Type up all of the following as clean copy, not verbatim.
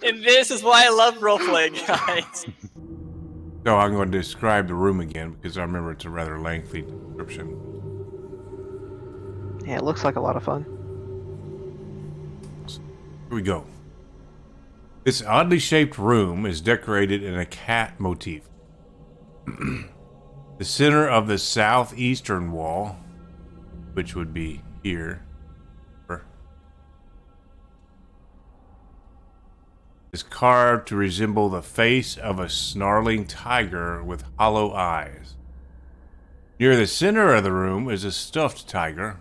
And this is why I love role-playing, guys. So I'm going to describe the room again because I remember it's a rather lengthy description. Yeah, it looks like a lot of fun. Here we go. This oddly shaped room is decorated in a cat motif. The center of the southeastern wall, which would be here, is carved to resemble the face of a snarling tiger with hollow eyes. Near the center of the room is a stuffed tiger.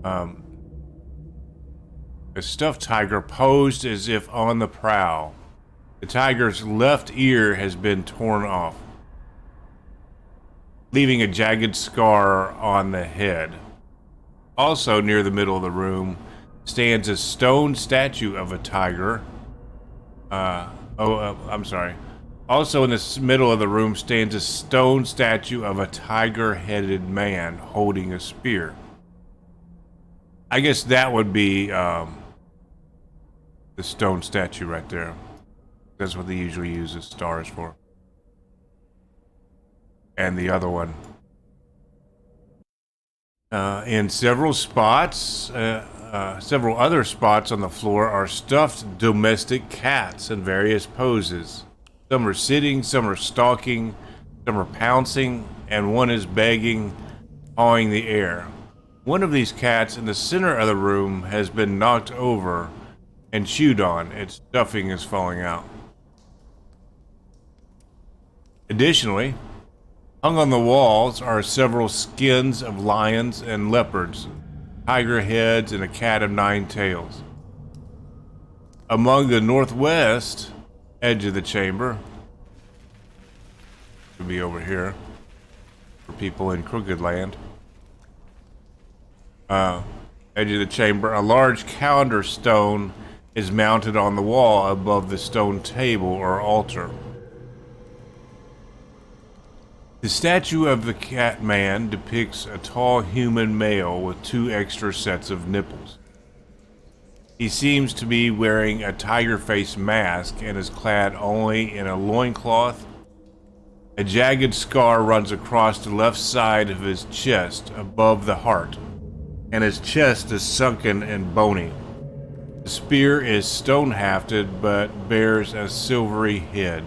A stuffed tiger posed as if on the prowl. The tiger's left ear has been torn off, leaving a jagged scar on the head. Also near the middle of the room stands a stone statue of a tiger. I'm sorry. Also in the middle of the room stands a stone statue of a tiger-headed man holding a spear. I guess that would be the stone statue right there. That's what they usually use the stars for. And the other one. In several spots, several other spots on the floor are stuffed domestic cats in various poses. Some are sitting, some are stalking, some are pouncing, and one is begging, pawing the air. One of these cats in the center of the room has been knocked over and chewed on. Its stuffing is falling out. Additionally, hung on the walls are several skins of lions and leopards, tiger heads, and a cat of 9 tails. Among the northwest edge of the chamber, could be over here for people in Crooked Land. Edge of the chamber, a large calendar stone is mounted on the wall above the stone table or altar. The statue of the cat man depicts a tall human male with 2 extra sets of nipples. He seems to be wearing a tiger face mask and is clad only in a loincloth. A jagged scar runs across the left side of his chest above the heart, and his chest is sunken and bony. The spear is stone-hafted but bears a silvery head.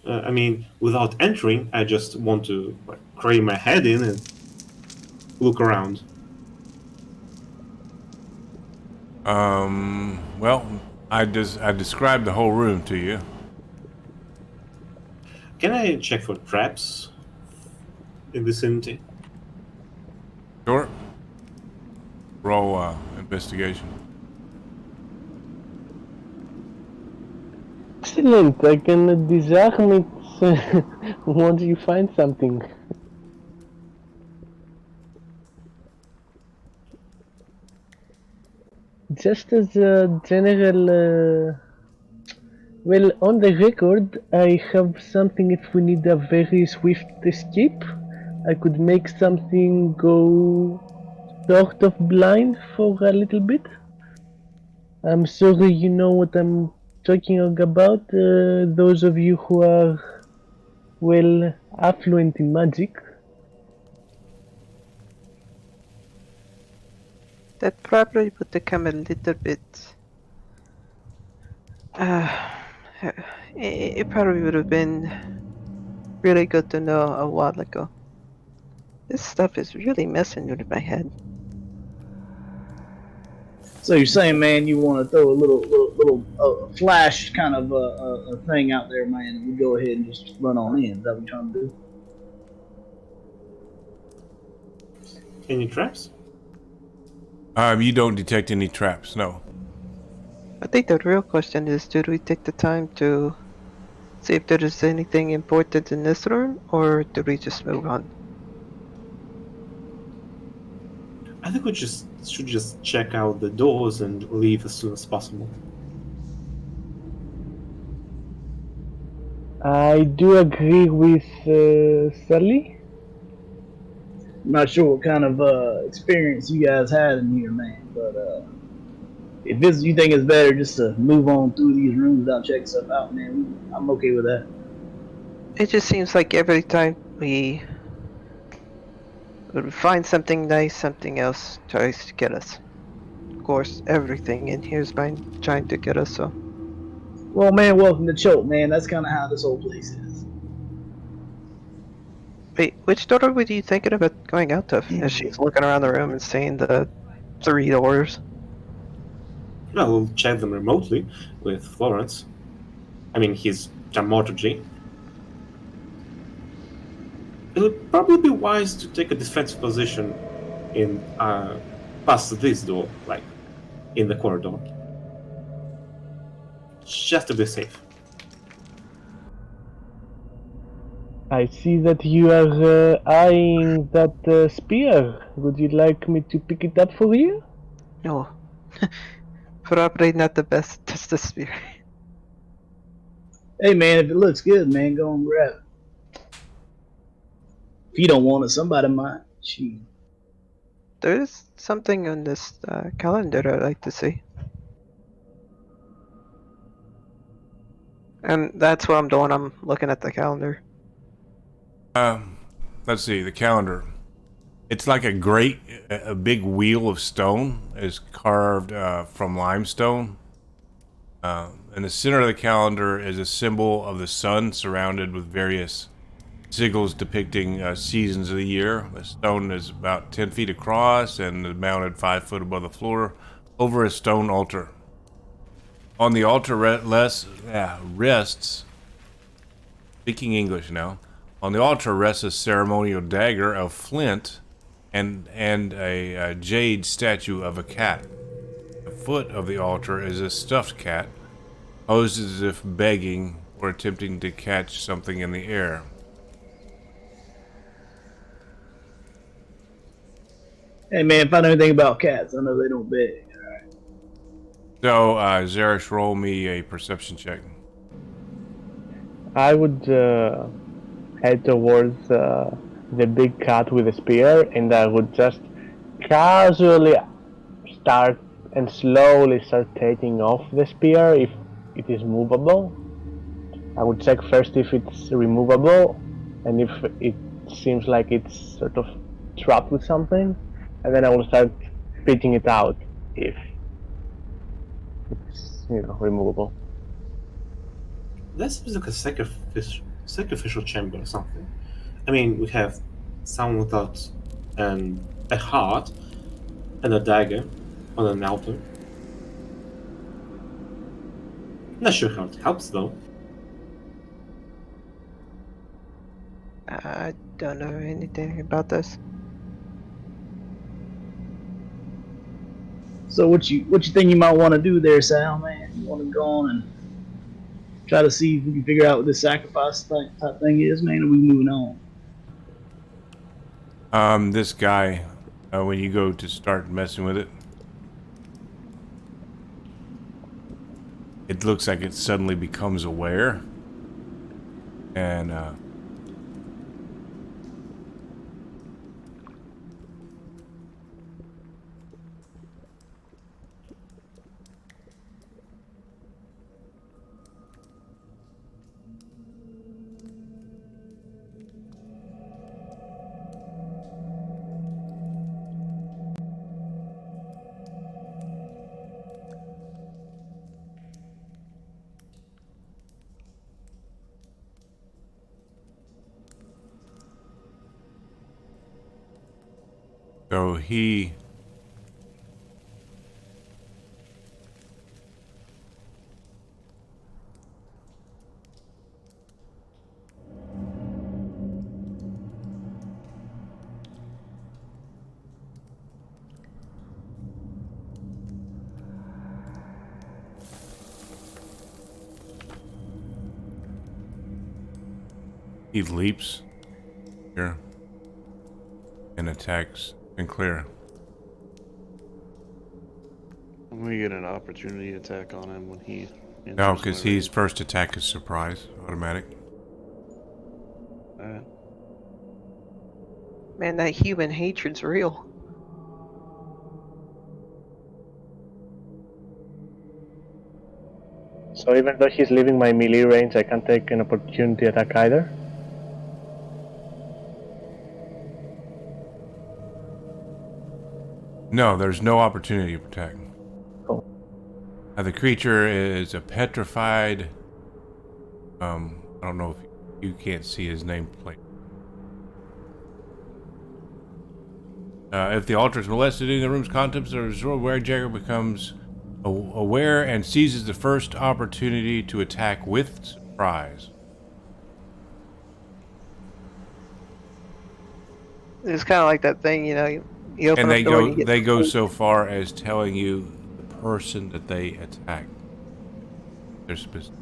I mean, without entering, I just want to crane my head in and look around. Well, I described the whole room to you. Can I check for traps in vicinity? Sure. Roll investigation. Excellent, I can disarm it once you find something. Just as a general, well, on the record, I have something if we need a very swift escape. I could make something go sort of blind for a little bit. I'm sorry you know what I'm talking about, those of you who are, well, affluent in magic. That probably would become a little bit... it probably would have been really good to know a while ago. This stuff is really messing with my head. So you're saying, man, you want to throw a little flash kind of a thing out there, man, and we go ahead and just run on in. Is that what you're trying to do? Any traps? You don't detect any traps, no. I think the real question is, did we take the time to see if there is anything important in this room, or did we just move on? I think we should just check out the doors and leave as soon as possible. I do agree with Sally. I'm not sure what kind of experience you guys had in here, man, but if you think it's better just to move on through these rooms without checking stuff out, man, I'm okay with that. It just seems like every time we would find something nice, something else tries to get us. Of course, everything in here's trying to get us, so. Well, man, welcome to Choke, man. That's kind of how this whole place is. Wait, which door were you thinking about going out of? As she's looking around the room and seeing the 3 doors. I will check them remotely with Florence. I mean, his dramaturgy. It'll probably be wise to take a defensive position in past this door, like in the corridor, just to be safe. I see that you are eyeing that spear. Would you like me to pick it up for you? No. Probably not the best test of spirit. Hey, man, if it looks good, man, go and grab it. If you don't want it, somebody might. Gee. There's something on this calendar I'd like to see. And that's what I'm doing. I'm looking at the calendar. Let's see, the calendar. It's like a big wheel of stone is carved from limestone. In the center of the calendar is a symbol of the sun surrounded with various sigils depicting seasons of the year. The stone is about 10 feet across and mounted 5 foot above the floor over a stone altar. On the altar rests, speaking English now, on the altar rests a ceremonial dagger of flint and a jade statue of a cat. At the foot of the altar is a stuffed cat, posed as if begging or attempting to catch something in the air. Hey, man, if I know anything about cats, I know they don't beg. So, Zarish, roll me a perception check. I would head towards the big cat with the spear, and I would just casually start and slowly start taking off the spear if it is movable. I would check first if it's removable, and if it seems like it's sort of trapped with something, and then I will start spitting it out if it's, removable. That seems like a sacrificial chamber or something. I mean, we have someone without a heart and a dagger on an altar. Not sure how it helps though. I don't know anything about this. So what you think you might want to do there, Sal, man? You want to go on and try to see if we can figure out what this sacrifice type thing is, man, or we moving on? This guy, when you go to start messing with it, it looks like it suddenly becomes aware, and so he leaps here and attacks Sinclair. We get an opportunity attack on him when he. No, because his first attack is surprise, automatic. Alright. Man, that human hatred's real. So even though he's leaving my melee range, I can't take an opportunity attack either? No, there's no opportunity to protect. Cool. The creature is a petrified. I don't know if you can't see his nameplate. If the altar is molested in the room's contents, the Werejagger becomes aware and seizes the first opportunity to attack with surprise. It's kind of like that thing, you know. You open And up they the door go and you get they go so far as telling you the person that they attack. They're specific.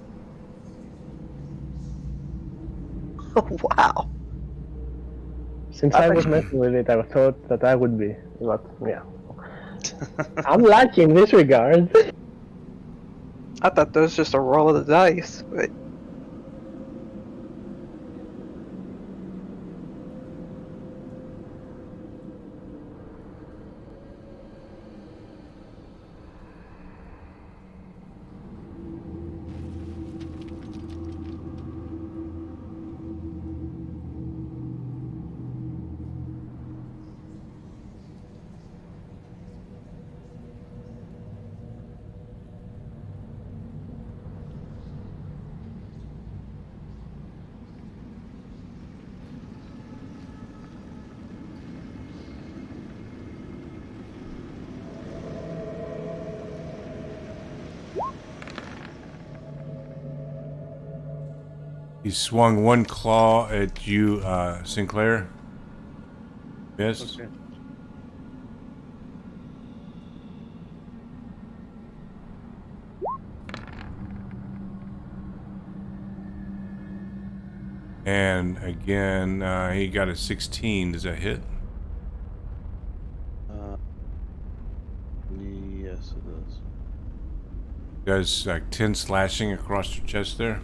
Oh, wow. Since I was messing with it, I thought that I would be, but yeah. I'm lucky in this regard. I thought that was just a roll of the dice, but He swung one claw at you, Sinclair. Missed. Okay. And again, he got a 16. Does that hit? Yes, it does. Does like 10 slashing across your chest there?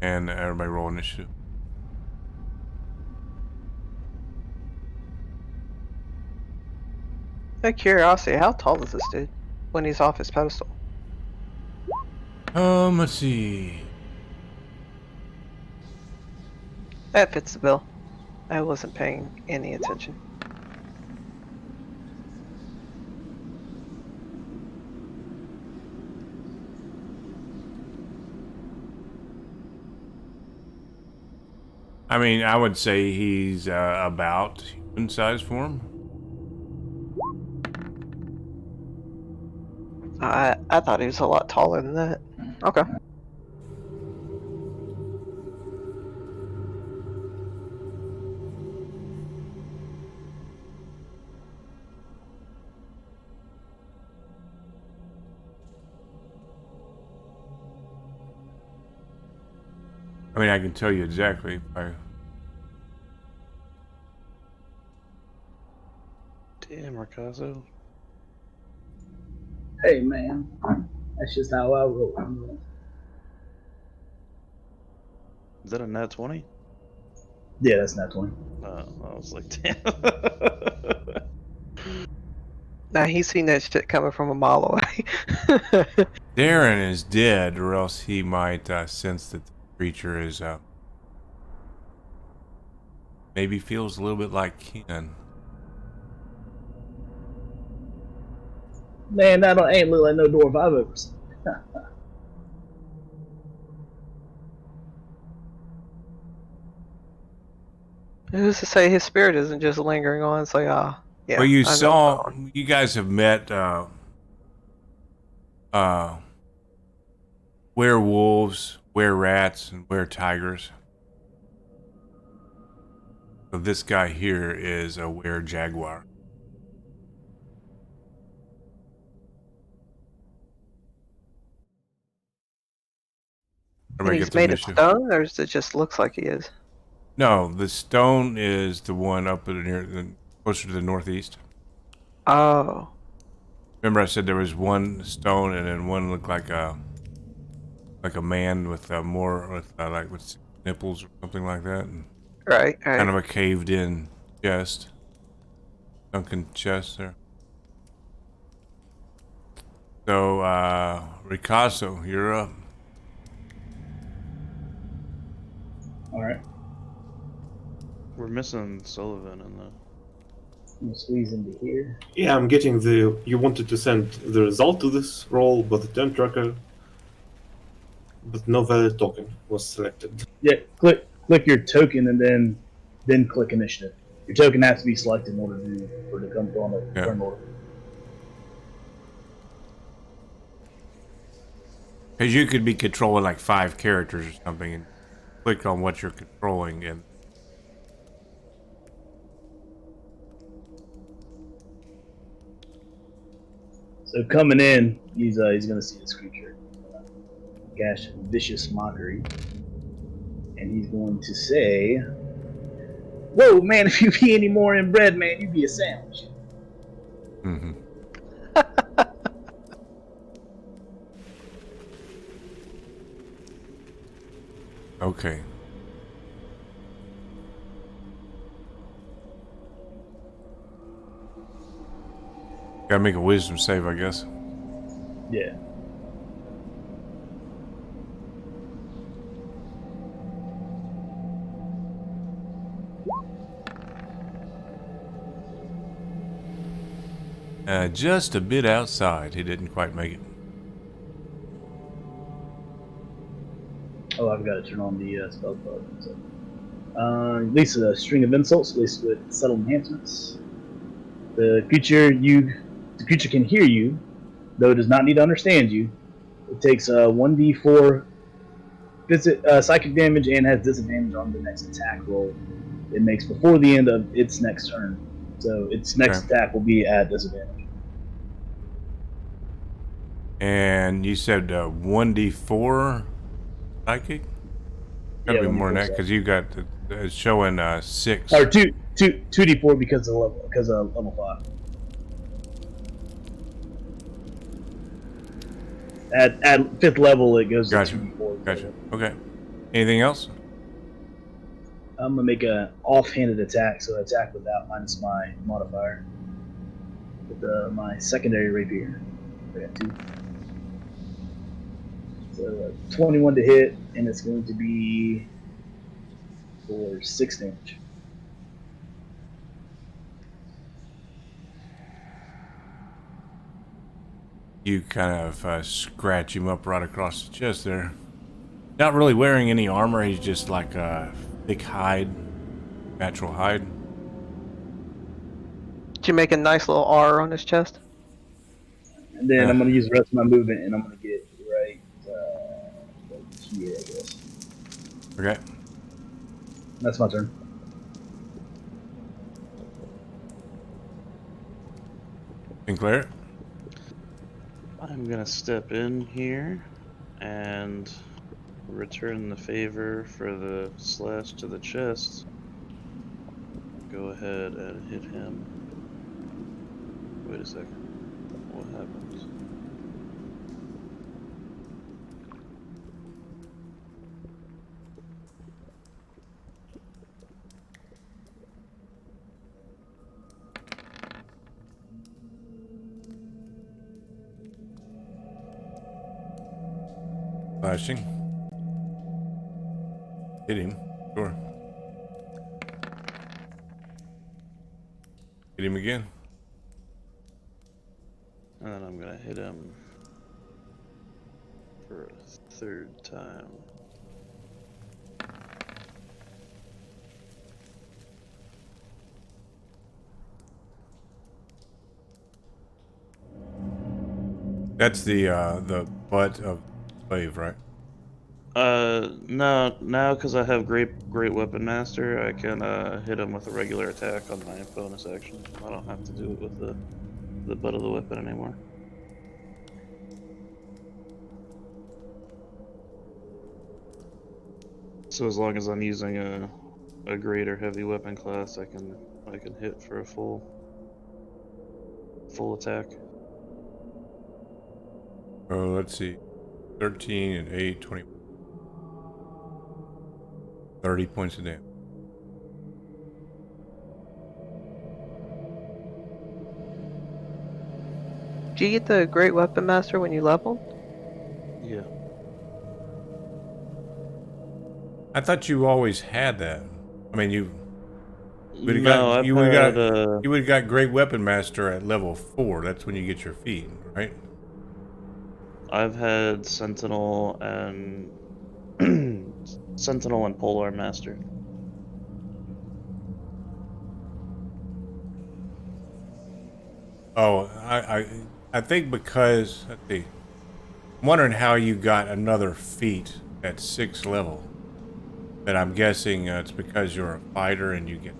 And everybody roll initiative. out of curiosity, how tall is this dude when he's off his pedestal? Let's see. That fits the bill. I wasn't paying any attention. I mean, I would say he's about human size form. I thought he was a lot taller than that. Okay. I mean, I can tell you exactly. Damn, Ricasso. Hey, man. That's just how I roll. Is that a nat 20? Yeah, that's not 20. I was like, damn. Now he's seen that shit coming from a mile away. Darren is dead, or else he might sense that the creature is maybe feels a little bit like kin. Man, that ain't look like no dwarf I've ever seen. Who's to say his spirit isn't just lingering on? It's like, yeah. Well, you I know saw, that one. you guys have met werewolves, were-rats, and were-tigers. So this guy here is a were-jaguar. And Everybody he's gets made of initiative. stone, or is it just looks like he is? No, the stone is the one up near the closer to the northeast. Oh. Remember I said there was one stone and then one looked like a man with with nipples or something like that, and Right, kind right. of a caved in chest, sunken chest there. So Ricasso, you're up. All right. We're missing Sullivan in the. I'm gonna squeeze into here. Yeah, I'm getting the. You wanted to send the result to this roll, but the turn tracker, but no valid token was selected. Yeah, click your token and then click initiative. Your token has to be selected in order for it to come on the Yeah. turn order. Because you could be controlling like 5 characters or something, and click on what you're controlling, and So coming in, he's gonna see this creature, Gash Vicious Mockery, and he's going to say, "Whoa, man! If you be any more inbred, man, you be a sandwich." mm-hmm. Okay. Gotta make a wisdom save, I guess. Yeah. Just a bit outside. He didn't quite make it. Oh, I've got to turn on the spell card. So. Release a string of insults laced with subtle enhancements. The creature can hear you, though it does not need to understand you. It takes 1d4 psychic damage and has disadvantage on the next attack roll it makes before the end of its next turn. So its next attack will be at disadvantage. And you said 1d4 psychic? Gotta be more than that because you got it's showing 6. Or 2d4 because of level 5. At 5th level, it goes Gotcha. to 2d4. Gotcha. Okay. Anything else? I'm gonna make an offhanded attack, so attack without minus my modifier with my secondary rapier. I got 2. So 21 to hit, and it's going to be for 6 damage. You kind of scratch him up right across the chest there. Not really wearing any armor. He's just like a thick hide, natural hide. Did you make a nice little R on his chest? And then I'm going to use the rest of my movement, and I'm going to get right here, I guess. Okay. That's my turn. Sinclair? I'm gonna step in here and return the favor for the slash to the chest. Go ahead and hit him. Wait a second. What happens? Flashing. Hit him. Sure. Hit him again. And then I'm gonna hit him for a 3rd time. That's the butt of slave, right? No, now because I have great weapon master, I can hit him with a regular attack on my bonus action. I don't have to do it with the butt of the weapon anymore. So as long as I'm using a great or heavy weapon class, I can hit for a full attack. Oh, let's see. 13 and 8, 20. 30 points of damage. Did you get the Great Weapon Master when you leveled? Yeah. I thought you always had that. I mean, you would have No, got I've you would had have got you would have got Great Weapon Master at level 4. That's when you get your feet, right? I've had Sentinel and Sentinel and Polar Master. Oh, I think because let's see. I'm wondering how you got another feat at 6th level. But I'm guessing it's because you're a fighter and you get.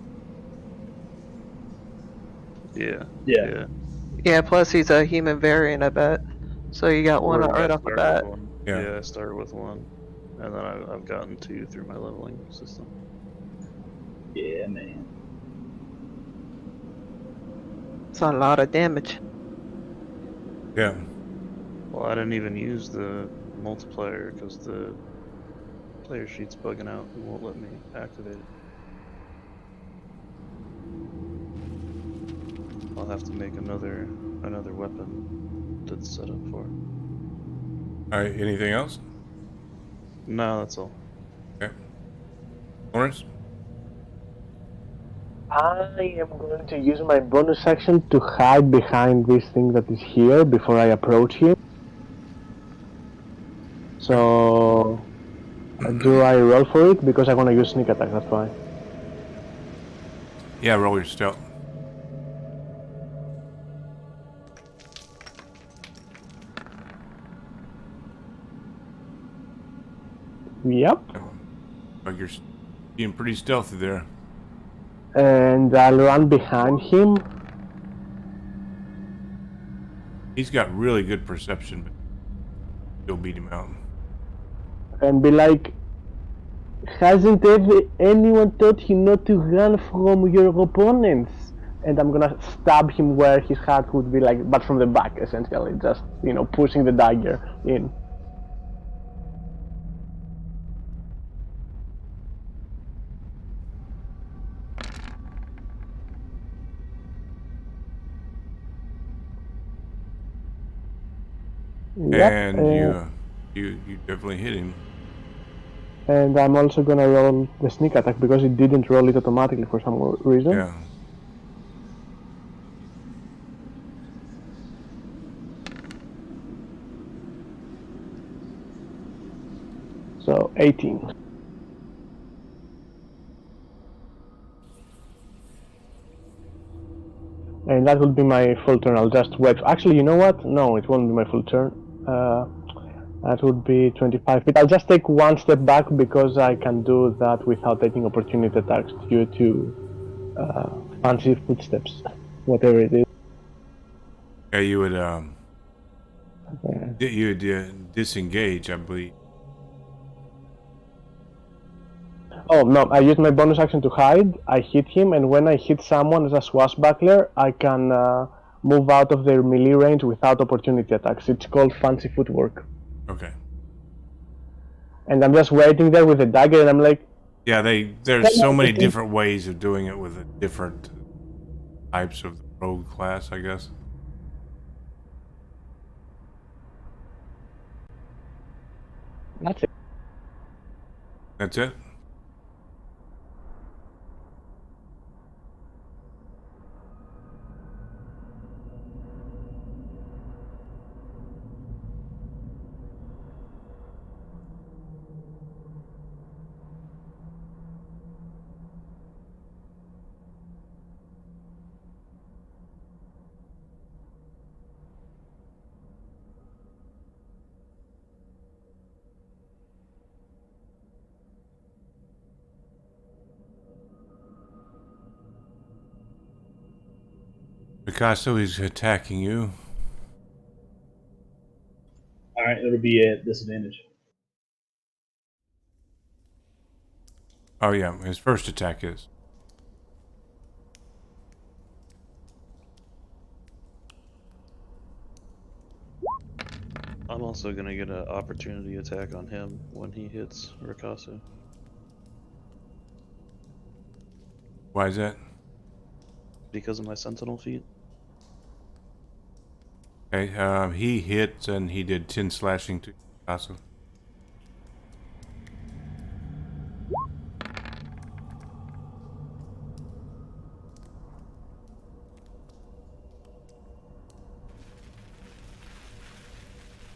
Yeah. Yeah. Yeah, plus he's a human variant, I bet. So you got one Or right I off the start bat. with one. Yeah. Yeah, I started with one, and then I've gotten 2 through my leveling system. Yeah, man. It's a lot of damage. Yeah. Well, I didn't even use the multiplier because the player sheet's bugging out and won't let me activate it. I'll have to make another weapon that's set up for it. All right. Anything else? No, that's all. Okay. Lawrence? I am going to use my bonus action to hide behind this thing that is here before I approach him. So, do I roll for it? Because I want to use sneak attack, that's why. Yeah, roll your stealth. Yep. Like you're being pretty stealthy there. And I'll run behind him. He's got really good perception, but you'll beat him out. And be like, hasn't anyone taught you not to run from your opponents? And I'm gonna stab him where his heart would be like, but from the back, essentially, just, pushing the dagger in. Yep, And you definitely hit him. and I'm also gonna roll the sneak attack because it didn't roll it automatically for some reason. Yeah. So 18. And that will be my full turn. I'll just wait. Actually, you know what? No, it won't be my full turn. That would be 25 feet. I'll just take one step back because I can do that without taking opportunity attacks due to fancy footsteps, whatever it is. Yeah, you would disengage, I believe. Oh no, I used my bonus action to hide. I hit him, and when I hit someone as a swashbuckler, I can move out of their melee range without opportunity attacks. It's called fancy footwork. Okay. And I'm just waiting there with a dagger, and I'm like, Yeah, there's so many different ways of doing it with the different types of the rogue class, I guess. that's it. That's it? Picasso is attacking you. Alright, it'll be at disadvantage. Oh yeah, his first attack is. I'm also gonna get an opportunity attack on him when he hits Rikasu. Why is that? Because of my sentinel feat. Okay, he hit and he did 10 slashing to Picasso.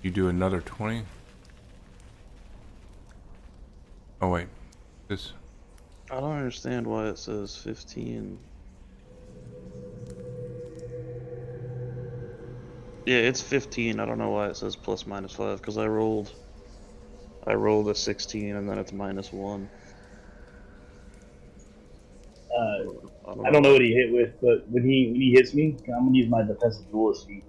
You do another 20? Oh wait, this. I don't understand why it says 15. Yeah, it's 15. I don't know why it says plus minus 5 because I rolled a 16 and then it's -1. I don't know what he hit with, but when he hits me, I'm gonna use my defensive duelist feat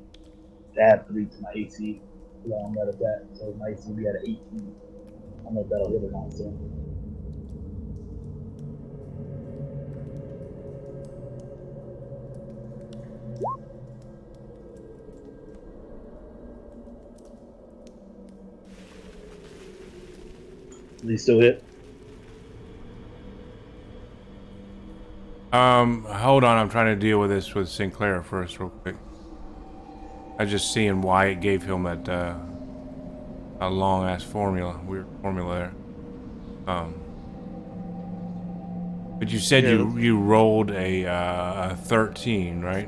to add 3 to my AC on that attack. So my AC will be at 18. I don't know if that'll hit or not. So does he still hit? Hold on, I'm trying to deal with this with Sinclair first real quick. I was just seeing why it gave him that, a long-ass formula, weird formula there. But you said Yeah, you rolled a 13, right?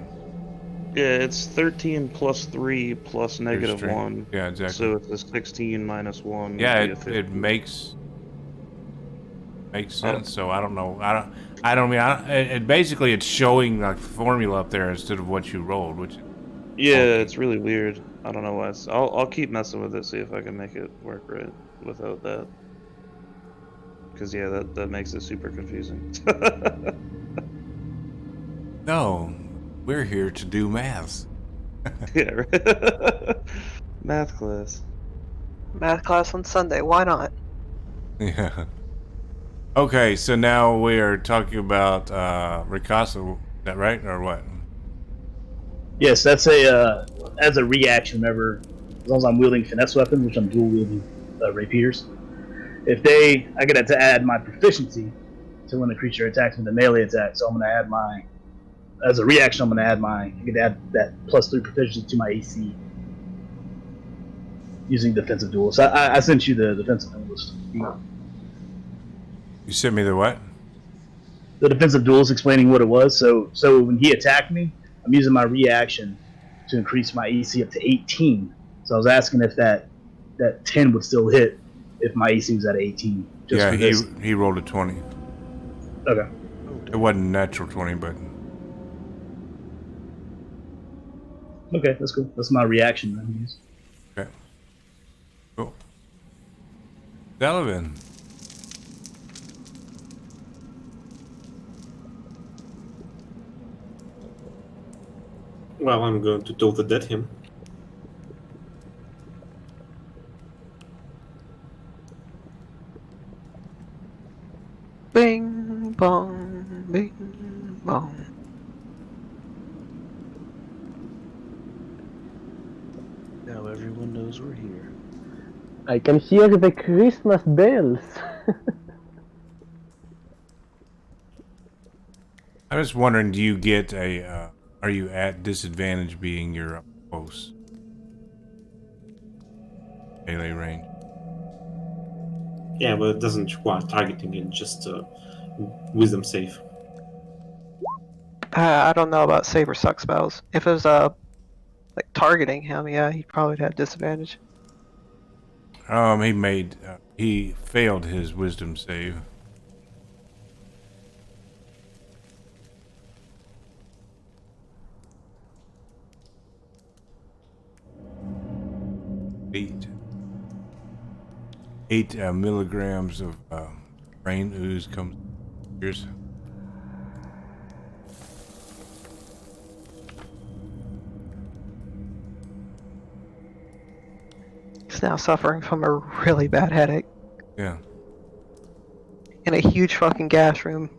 Yeah, it's 13 plus 3 plus negative strength. 1. Yeah, exactly. So it's a 16 minus 1 Yeah, would be a it 15. makes sense. So I don't know. I don't mean. It basically it's showing like the formula up there instead of what you rolled, which. Yeah, Okay. it's really weird. I don't know why. I'll keep messing with it, see if I can make it work right without that. Because yeah, that makes it super confusing. No, we're here to do math. Yeah, right? Math class. Math class on Sunday. Why not? Yeah. Okay, so now we are talking about Ricasa. Is that right or what? Yes, that's a as a reaction. Whenever, as long as I'm wielding finesse weapons, which I'm dual wielding rapiers, I get to add my proficiency to when the creature attacks with a melee attack. So I'm going to add as a reaction. I get to add that +3 proficiency to my AC using defensive duel. So I sent you the defensive duelist. You sent me the what? The defensive duelist explaining what it was. So when he attacked me, I'm using my reaction to increase my AC up to 18. So I was asking if that 10 would still hit if my AC was at 18. Just Yeah, for this. he rolled a 20. Okay. It wasn't natural 20, but Okay, that's cool. That's my reaction that I use. okay. Cool. Delavan. Well, I'm going to Toll the Dead him. Bing bong, bing bong. Now everyone knows we're here. I can hear the Christmas bells. I was wondering, do you get are you at disadvantage being your up close melee range? Yeah, but it doesn't require targeting, it's just wisdom save. I don't know about Saber Suck spells. If it was like targeting him, yeah, he probably would have disadvantage. He failed his wisdom save. Eight milligrams of brain ooze comes. Here's. He's now suffering from a really bad headache Yeah. in a huge fucking gas room.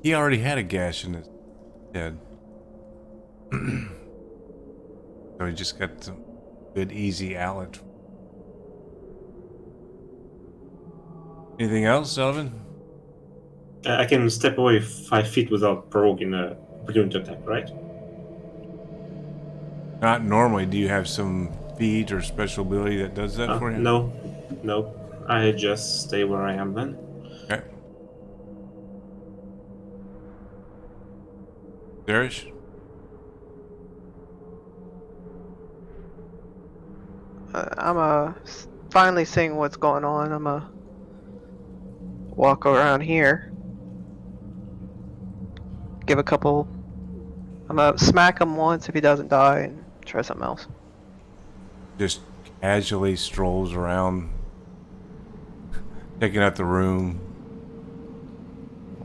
He already had a gash in his head. So he just got some good, easy outlet. Anything else, Sullivan? I can step away 5 feet without provoking a opportunity attack, right? Not normally. Do you have some feat or special ability that does that for you? No, no. I just stay where I am then. Okay. Darish? I'm finally seeing what's going on. I'm walk around here. Give a couple. I'm gonna smack him once if he doesn't die and try something else. Just casually strolls around, checking out the room,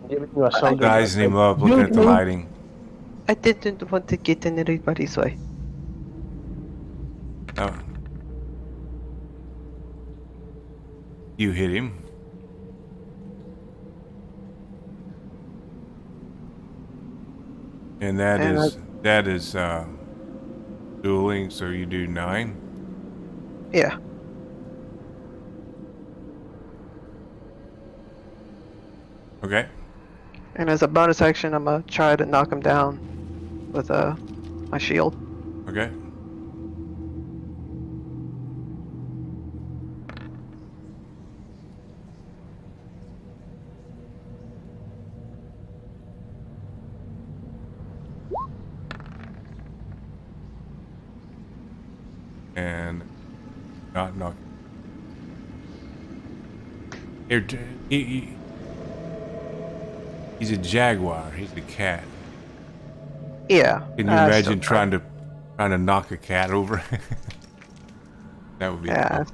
Giving you a shoulder. sizing him up, looking at the lighting. I didn't want to get in anybody's way. Oh. You hit him. And that is dueling, so you do 9. Yeah. Okay. And as a bonus action, I'm gonna try to knock him down with my shield. Okay. And not knock. Here, he's a jaguar. He's a cat. Yeah. Can you imagine trying to knock a cat over? That would be Yeah.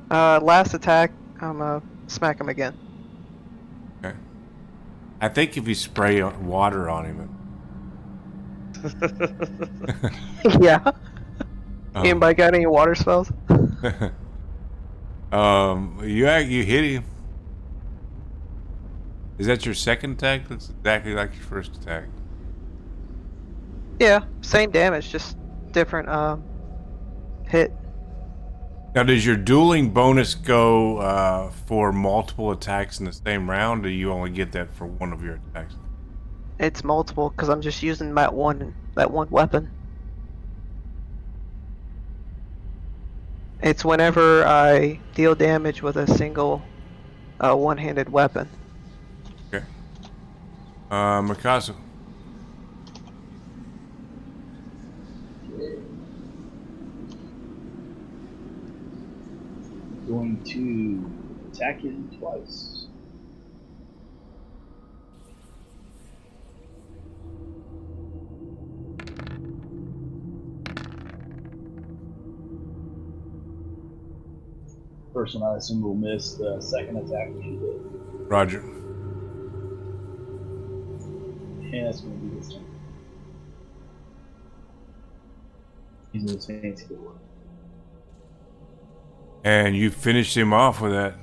tough. Last attack, I'm gonna smack him again. Okay. I think if you spray water on him. Yeah. Anybody got any water spells? You hit him. Is that your second attack? That's exactly like your first attack. Yeah, same damage, just different hit. Now, does your dueling bonus go for multiple attacks in the same round, or do you only get that for one of your attacks? It's multiple because I'm just using that one weapon. It's whenever I deal damage with a single one-handed weapon. Okay. Mikasa. Going to attack him twice. First one I assume will miss. The second attack will hit. Roger. And that's going to be this turn. He's in his fancy door. And you finished him off with that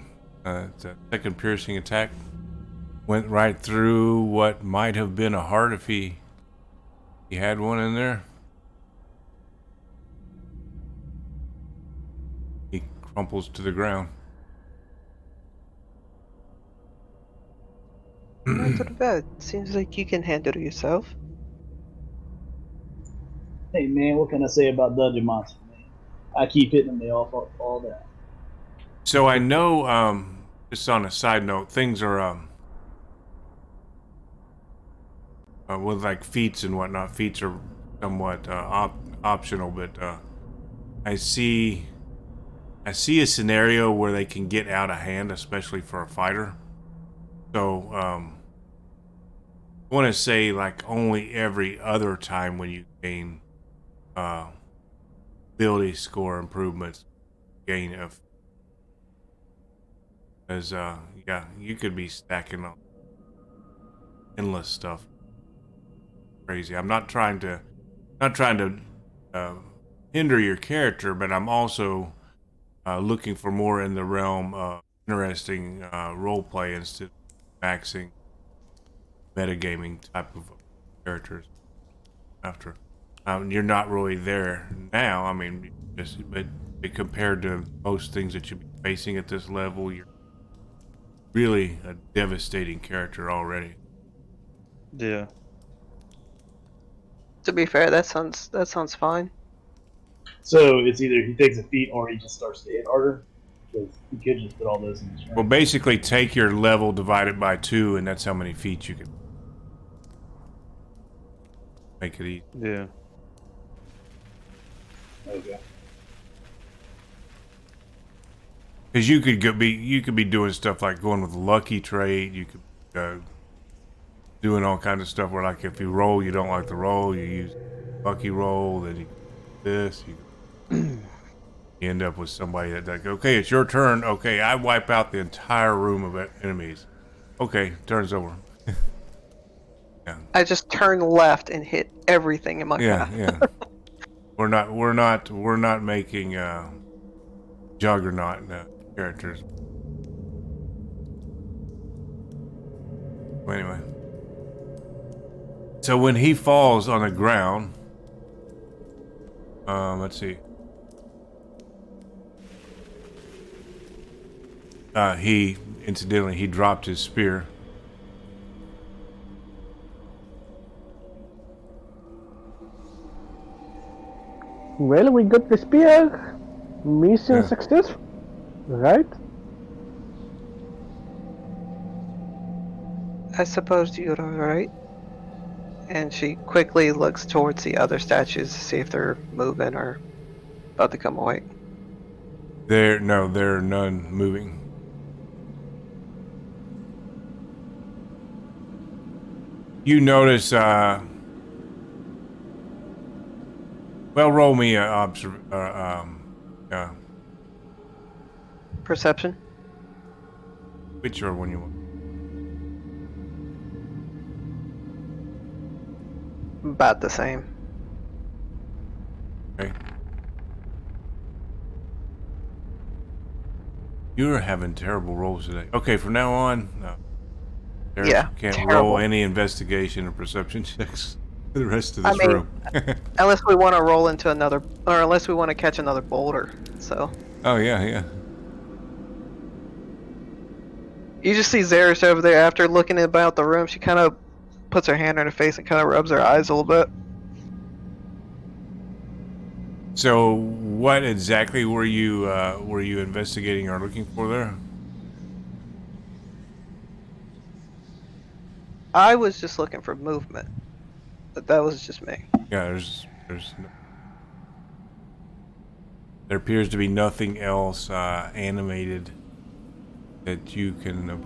second piercing attack. Went right through what might have been a heart if he had one in there. He crumples to the ground. Not too bad. Seems like you can handle it yourself. Hey man, what can I say about Dungeon Monster, man? I keep hitting them, they all down. So I know, just on a side note, things are, with like feats and whatnot, feats are somewhat optional, but I see a scenario where they can get out of hand, especially for a fighter. So, I want to say like only every other time when you gain ability score improvements, gain of, because yeah, you could be stacking up endless stuff. Crazy. I'm not trying to hinder your character, but I'm also looking for more in the realm of interesting roleplay instead of maxing metagaming type of characters after. You're not really there now. I mean, but compared to most things that you'll be facing at this level, you're really a devastating character already. Yeah. To be fair, that sounds fine. So it's either he takes a feat or he just starts to hit harder. Because he could just put all those in his strength. Well, basically, take your level divided by 2, and that's how many feet you can make it easy. Yeah. Okay. Because you could be doing stuff like going with lucky trade. You could doing all kinds of stuff where, like, if you roll, you don't like the roll, you use lucky roll. Then you this. You end up with somebody that like, okay, it's your turn. Okay, I wipe out the entire room of enemies. Okay, turn's over. Yeah. I just turn left and hit everything in my path. Yeah. We're not making Juggernaut characters. Well, anyway, so when he falls on the ground, let's see. He incidentally dropped his spear. Well, we got the spear. Mission Yeah. successful, right? I suppose you're right. And she quickly looks towards the other statues to see if they're moving or about to come awake. There are none moving. You notice, well, roll me a Perception? whichever one you want. About the same. Okay. You're having terrible rolls today. Okay, from now on, Derek, Yeah, you can't terrible. roll any investigation or perception checks for the rest of this I mean, room. Unless we want to roll into another, or unless we want to catch another boulder. So Oh, yeah. you just see Zarish over there after looking about the room. She kind of puts her hand on her face and kind of rubs her eyes a little bit. So, what exactly were you investigating or looking for there? I was just looking for movement, but that was just me. Yeah, there appears to be nothing else animated that you can.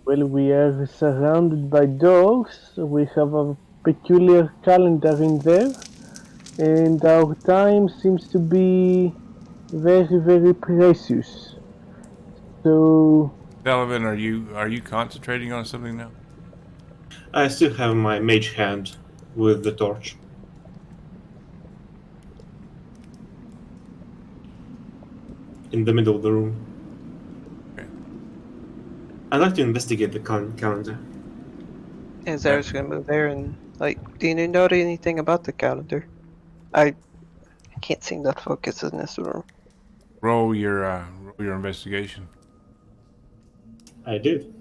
Well, we are surrounded by dogs. We have a peculiar calendar in there, and our time seems to be very, very precious. So, Sullivan, are you concentrating on something now? I still have my mage hand with the torch. In the middle of the room. Okay. I'd like to investigate the calendar. And Zarish gonna move there and like, do you know anything about the calendar? I can't seem to focus in this room. Roll your investigation. I did.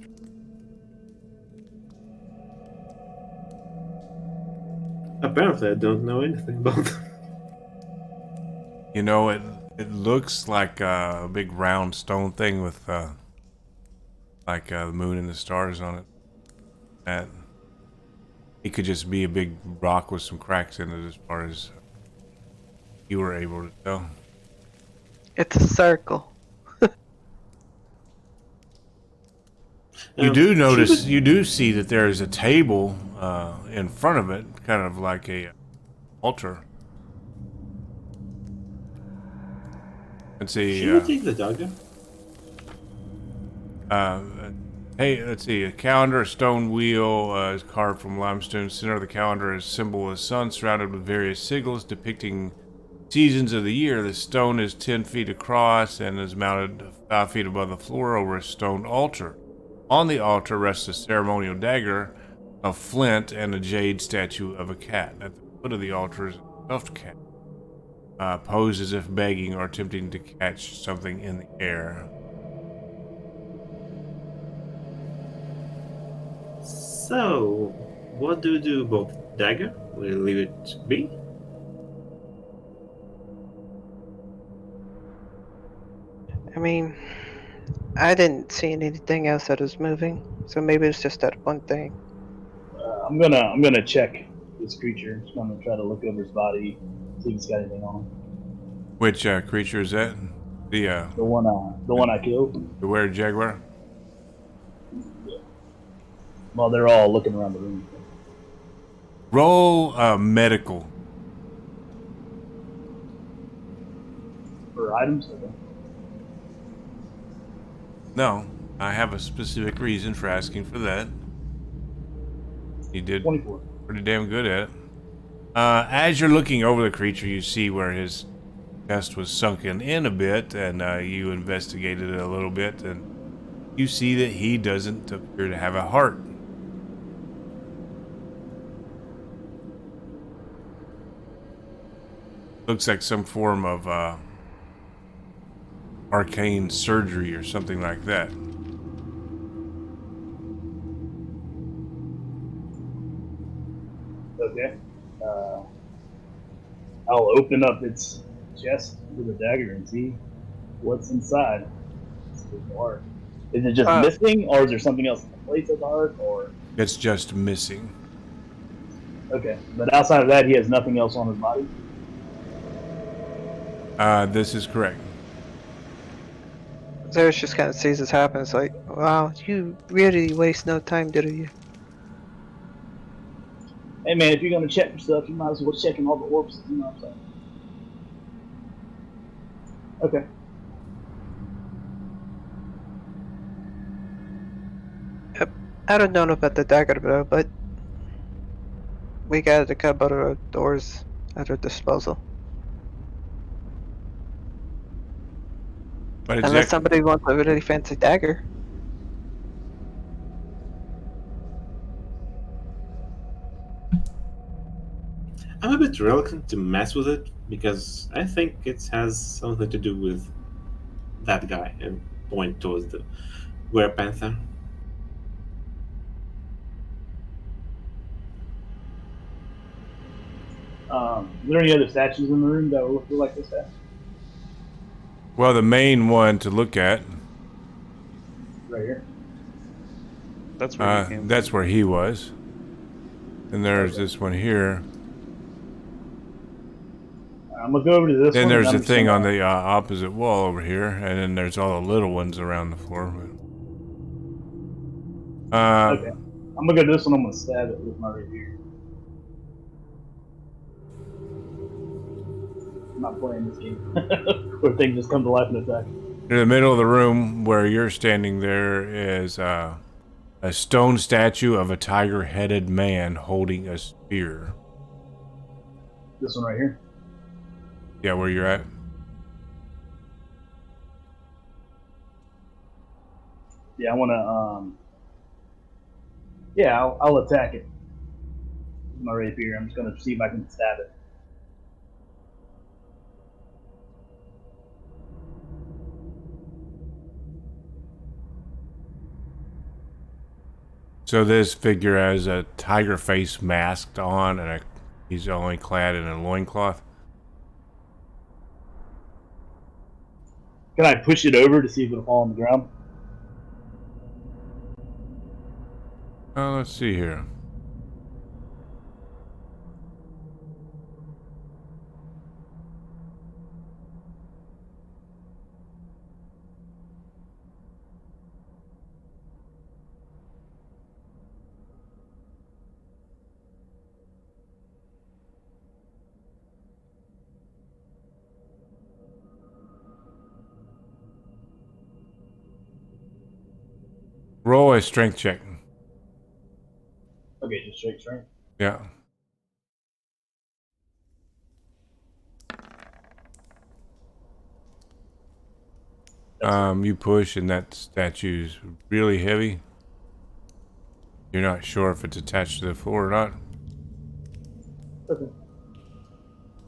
Apparently, I don't know anything about them. You know, it looks like a big round stone thing with like the moon and the stars on it. That it could just be a big rock with some cracks in it, as far as you were able to tell. It's a circle. You do notice, you do see that there is a table in front of it, kind of like a altar. Let's see. Should we take the dagger? Hey, let's see. A calendar, a stone wheel is carved from limestone. Center of the calendar is symbol of sun, surrounded with various sigils depicting seasons of the year. The stone is 10 feet across and is mounted 5 feet above the floor over a stone altar. On the altar rests a ceremonial dagger, a flint, and a jade statue of a cat. At the foot of the altar is a stuffed cat, posed as if begging or attempting to catch something in the air. So, what do you do about the dagger? Will you leave it be? I mean, I didn't see anything else that was moving, so maybe it's just that one thing. I'm gonna check this creature. I'm gonna try to look over his body, see if he's got anything on him. Which creature is that? The The one I killed. the were jaguar? Well, they're all looking around the room. Roll medical. For items. Okay. No, I have a specific reason for asking for that. You did 24. pretty damn good at it. As you're looking over the creature, you see where his chest was sunken in a bit, and you investigated it a little bit, and you see that he doesn't appear to have a heart. Looks like some form of arcane surgery or something like that. Okay. I'll open up its chest with a dagger and see what's inside. Is it just missing, or is there something else in the place of the heart, or? It's just missing. Okay, but outside of that, he has nothing else on his body? This is correct. Zeus just kind of sees this happen. It's like, wow, you really waste no time, did you? Hey man, if you're gonna check for stuff, you might as well check in all the orbs, you know what I'm saying? Okay. I don't know about the dagger though, but we got a couple of doors at our disposal. But Unless somebody wants a really fancy dagger. I'm a bit reluctant to mess with it because I think it has something to do with that guy and point towards the werepanther. Are there any other statues in the room that look like this statue? Well, the main one to look at. Right here. That's where he came That's from. where he was. And there's this one here. I'm gonna go over to this Then one. there's a thing on the opposite wall over here, and then there's all the little ones around the floor. Okay. I'm gonna go to this one. I'm gonna stab it with my rapier. I'm not playing this game where things just come to life and attack. In the middle of the room where you're standing, there is a stone statue of a tiger-headed man holding a spear. This one right here. Yeah, where you're at. Yeah, I wanna. Yeah, I'll attack it with my rapier. I'm just gonna see if I can stab it. So this figure has a tiger face masked on, and he's only clad in a loincloth. Can I push it over to see if it'll fall on the ground? Let's see here. Roll a strength check. Okay, just straight. Yeah. You push, and that statue's really heavy. You're not sure if it's attached to the floor or not. Okay.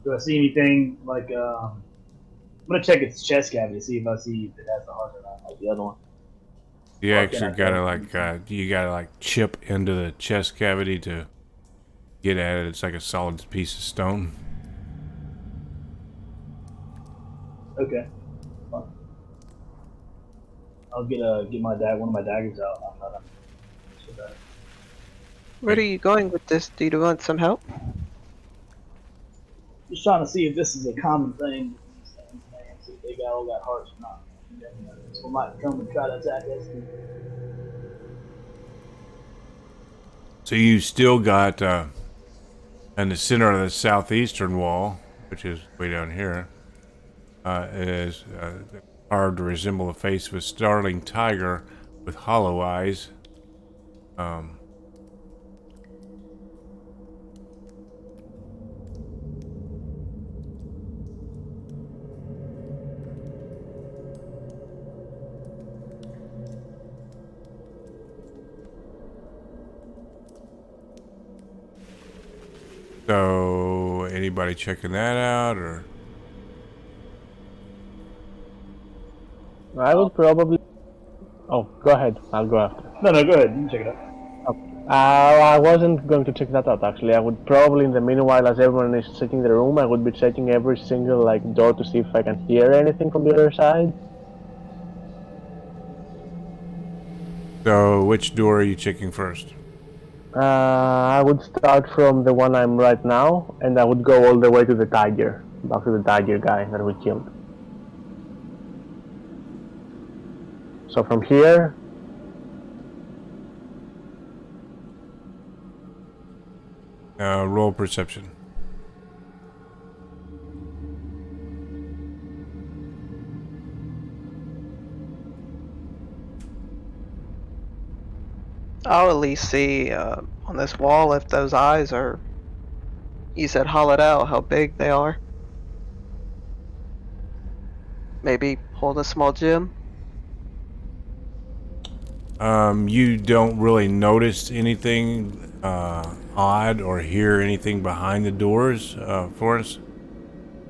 Do I see anything like? I'm gonna check its chest cavity, see if I see if it has a heart or not, like the other one. You Or can actually I tell gotta chip into the chest cavity to get at it. It's like a solid piece of stone. Okay. Fine. I'll get one of my daggers out. I'm not. Where are you going with this? Do you want some help? Just trying to see if this is a common thing with these things, man. See if they all got hearts or not. And then this one might come and try to attack us. So you still got in the center of the southeastern wall, which is way down here, is carved to resemble the face of a startling tiger with hollow eyes. So, anybody checking that out, or? I would probably. Oh, go ahead. I'll go after. No, go ahead. You can check it out. I wasn't going to check that out actually. I would probably, in the meanwhile, as everyone is checking the room, I would be checking every single door to see if I can hear anything from the other side. So, which door are you checking first? I would start from the one I'm right now, and I would go all the way to the tiger, back to the tiger guy that we killed. So from here, roll perception. I'll at least see on this wall if those eyes are, you said hollowed out, how big they are. Maybe hold a small gem. You don't really notice anything odd or hear anything behind the doors, Forrest.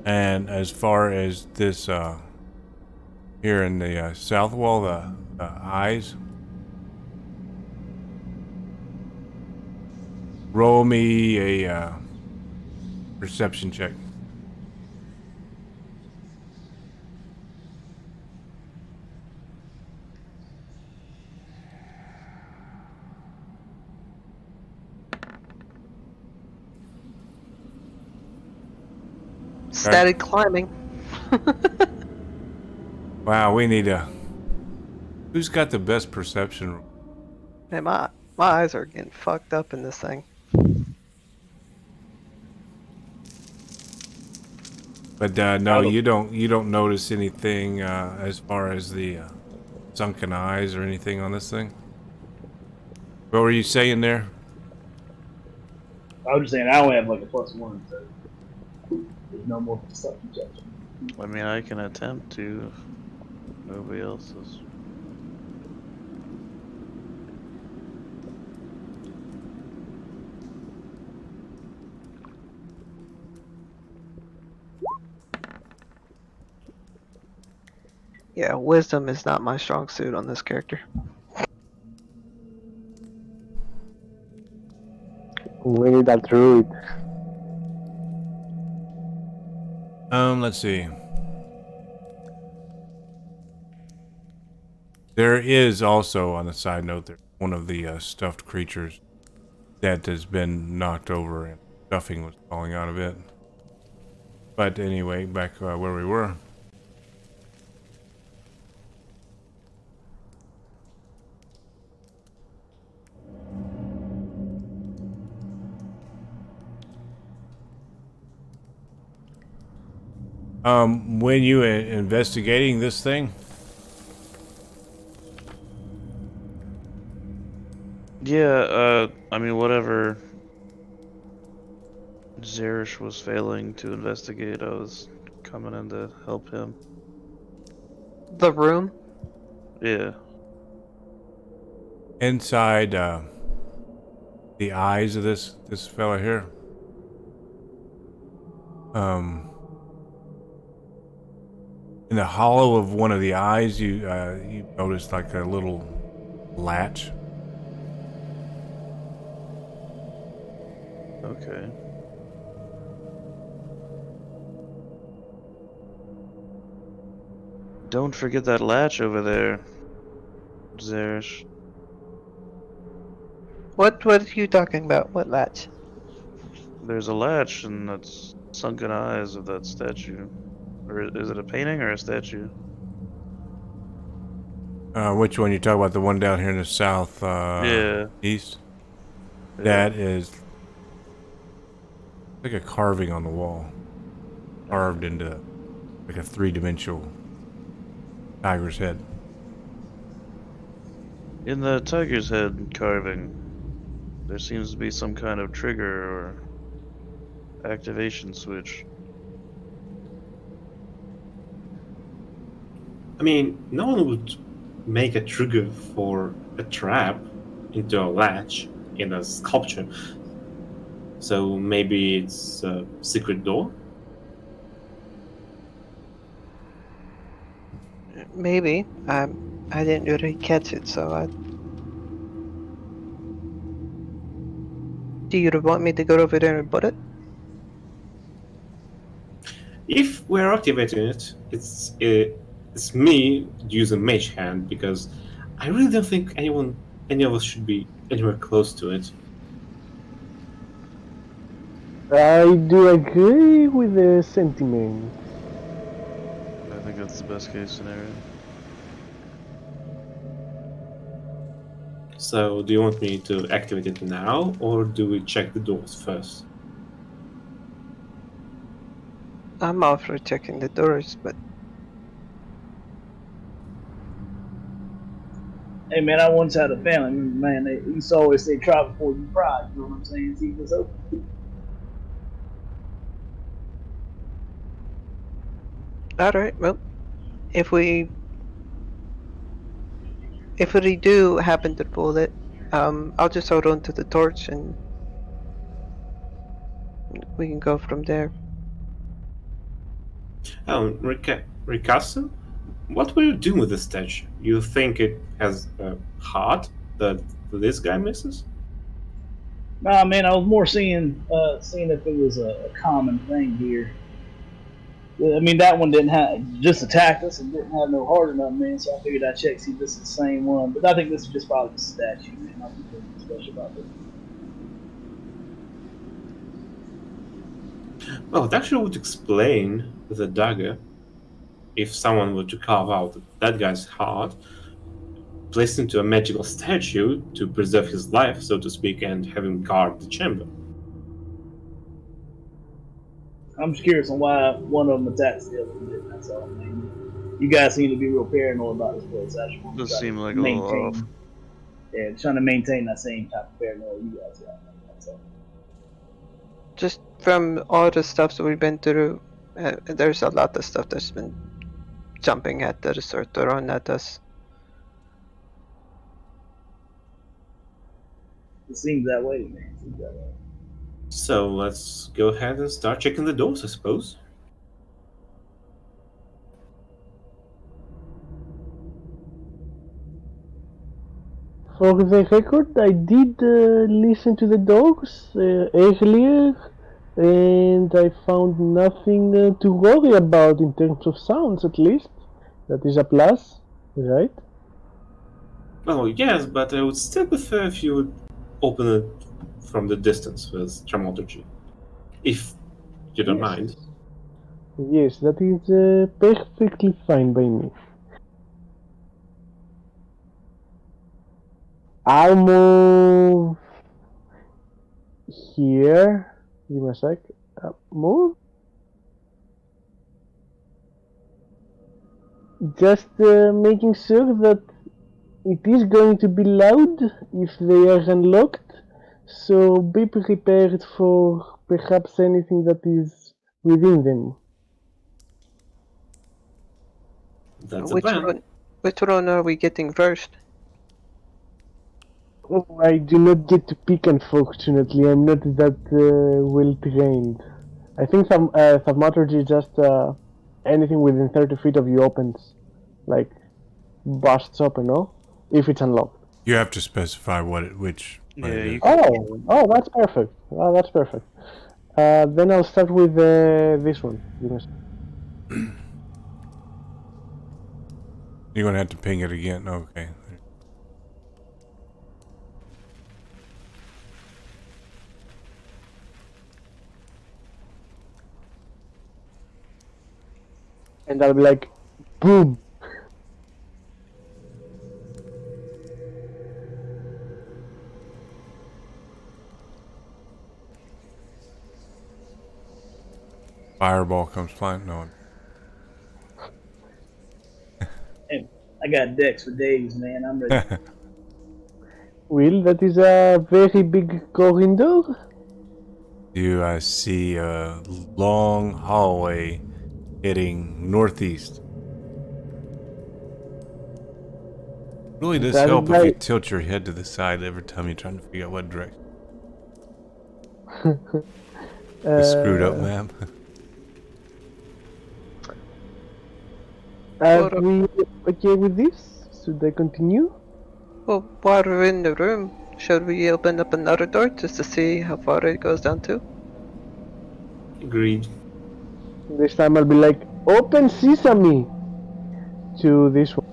And as far as this here in the south wall, the eyes. Roll me a perception check. Started climbing. Wow, we need a. Who's got the best perception? Man, my eyes are getting fucked up in this thing. But no, you don't notice anything as far as the sunken eyes or anything on this thing. What were you saying there? I was just saying I only have like a +1, so there's no more stuff to judge. I mean, I can attempt to. Nobody else is. Yeah, wisdom is not my strong suit on this character. we need that druid. Let's see. There is also, on the side note, there's one of the stuffed creatures that has been knocked over and stuffing was falling out of it. But anyway, back where we were. When you investigating this thing? Yeah, I mean, whatever Zerish was failing to investigate, I was coming in to help him. The room Yeah. Inside the eyes of this fella here, in the hollow of one of the eyes, you notice like a little latch. Okay. Don't forget that latch over there, Zeresh. What are you talking about? What latch? There's a latch in that sunken eyes of that statue. Or is it a painting or a statue? Which one you talk about? The one down here in the south Yeah. east? Yeah. That is like a carving on the wall, carved into like a three-dimensional tiger's head. In the tiger's head carving, there seems to be some kind of trigger or activation switch. I mean, no one would make a trigger for a trap into a latch in a sculpture. So maybe it's a secret door? Maybe. I didn't really catch it, so I. Do you want me to go over there and put it? If we're activating it, it's me using Mage Hand because I really don't think any of us should be anywhere close to it. I do agree with the sentiment. I think that's the best case scenario. So, do you want me to activate it now, or do we check the doors first? I'm all for checking the doors, but Hey man, I once had a family. Man, they used to always say, "Try before you cry." You know what I'm saying? See if it's open. alright, well, if we do happen to pull it, I'll just hold on to the torch and we can go from there. Oh, Ricasso? What were you doing with the statue? You think it has a heart that this guy misses? Nah, man, I was more seeing if it was a common thing here. I mean, that one didn't have just attacked us and didn't have no heart or nothing, man. So I figured I'd check see if this is the same one. But I think this is just probably a statue, man. Nothing special about this. Well, it actually would explain the dagger if someone were to carve out that guy's heart, place into a magical statue to preserve his life, so to speak, and have him guard the chamber. I'm just curious on why one of them attacks the other one didn't. That's all, man. You guys seem to be real paranoid about this place. I just want to Does try seem to like a little maintain. off. Yeah, trying to maintain that same type of paranoia you guys got. That's all. Just from all the stuff that we've been through, there's a lot of stuff that's been jumping at us or thrown at us. It seems that way, man. It seems that way. So let's go ahead and start checking the doors, I suppose. For the record, I did listen to the dogs earlier, and I found nothing to worry about in terms of sounds, at least. That is a plus, right? Oh, yes, but I would still prefer if you would open it from the distance with dramaturgy. If you don't mind. Yes, that is perfectly fine by me. I'll move here. Give me a sec. Move. Just making sure that it is going to be loud if they are unlocked. So be prepared for perhaps anything that is within them. That's a Which plan. one? Which one are we getting first? Oh, I do not get to pick, unfortunately. I'm not that well trained. I think some thaumaturgy is just anything within 30 feet of you opens, like busts open, no? If it's unlocked. You have to specify what it Yeah, is. you can. Oh, that's perfect. Oh, that's perfect. Then I'll start with this one. Give me a second. You're gonna have to ping it again. Okay. And I'll be like, boom. Fireball comes flying. No. Hey, I got decks for days, man. I'm ready. Will, that is a very big corridor. You see a long hallway heading northeast. Really does That is help if you my... tilt your head to the side every time you're trying to figure out what direction. The screwed up map. Are we okay with this? Should I continue? Well, while we're in the room, should we open up another door just to see how far it goes down to? Agreed. This time I'll be like, open sesame to this one.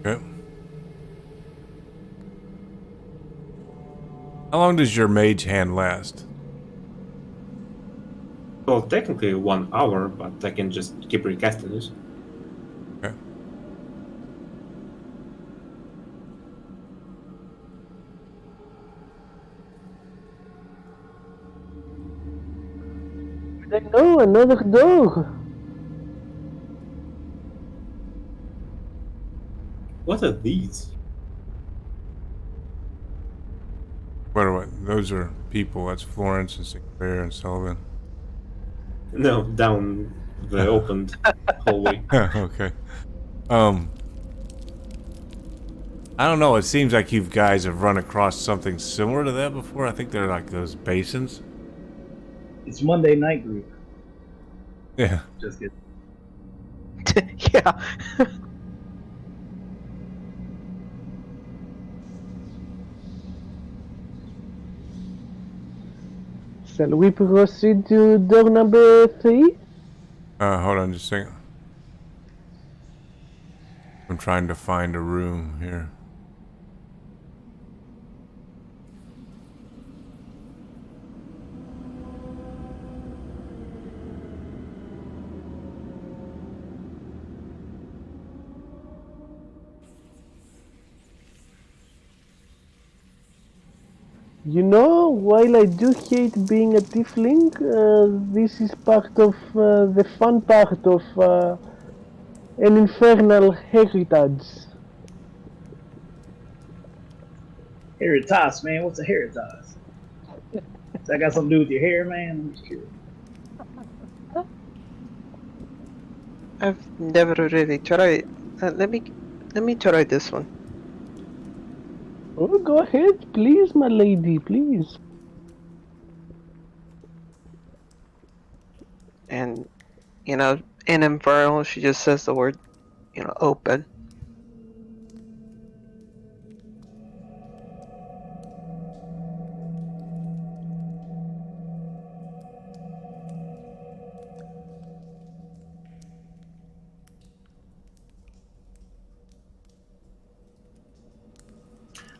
Okay. How long does your mage hand last? Well, technically 1 hour, but I can just keep recasting it. Okay. No, another door. What are these? Those are people. That's Florence and Sinclair and Sullivan. No, down the opened hallway. Okay. I don't know. It seems like you guys have run across something similar to that before. I think they're like those basins. It's Monday night group. Yeah. Just kidding. Yeah. Shall we proceed to door number 3? Hold on just a second. I'm trying to find a room here. You know, while I do hate being a tiefling, this is part of the fun part of an infernal heritage. Heritage, man. What's a heritage? That got something to do with your hair, man? I'm just curious. I've never really tried. Let me try this one. Oh, go ahead, please, my lady, please. And you know, in Infernal, she just says the word, open.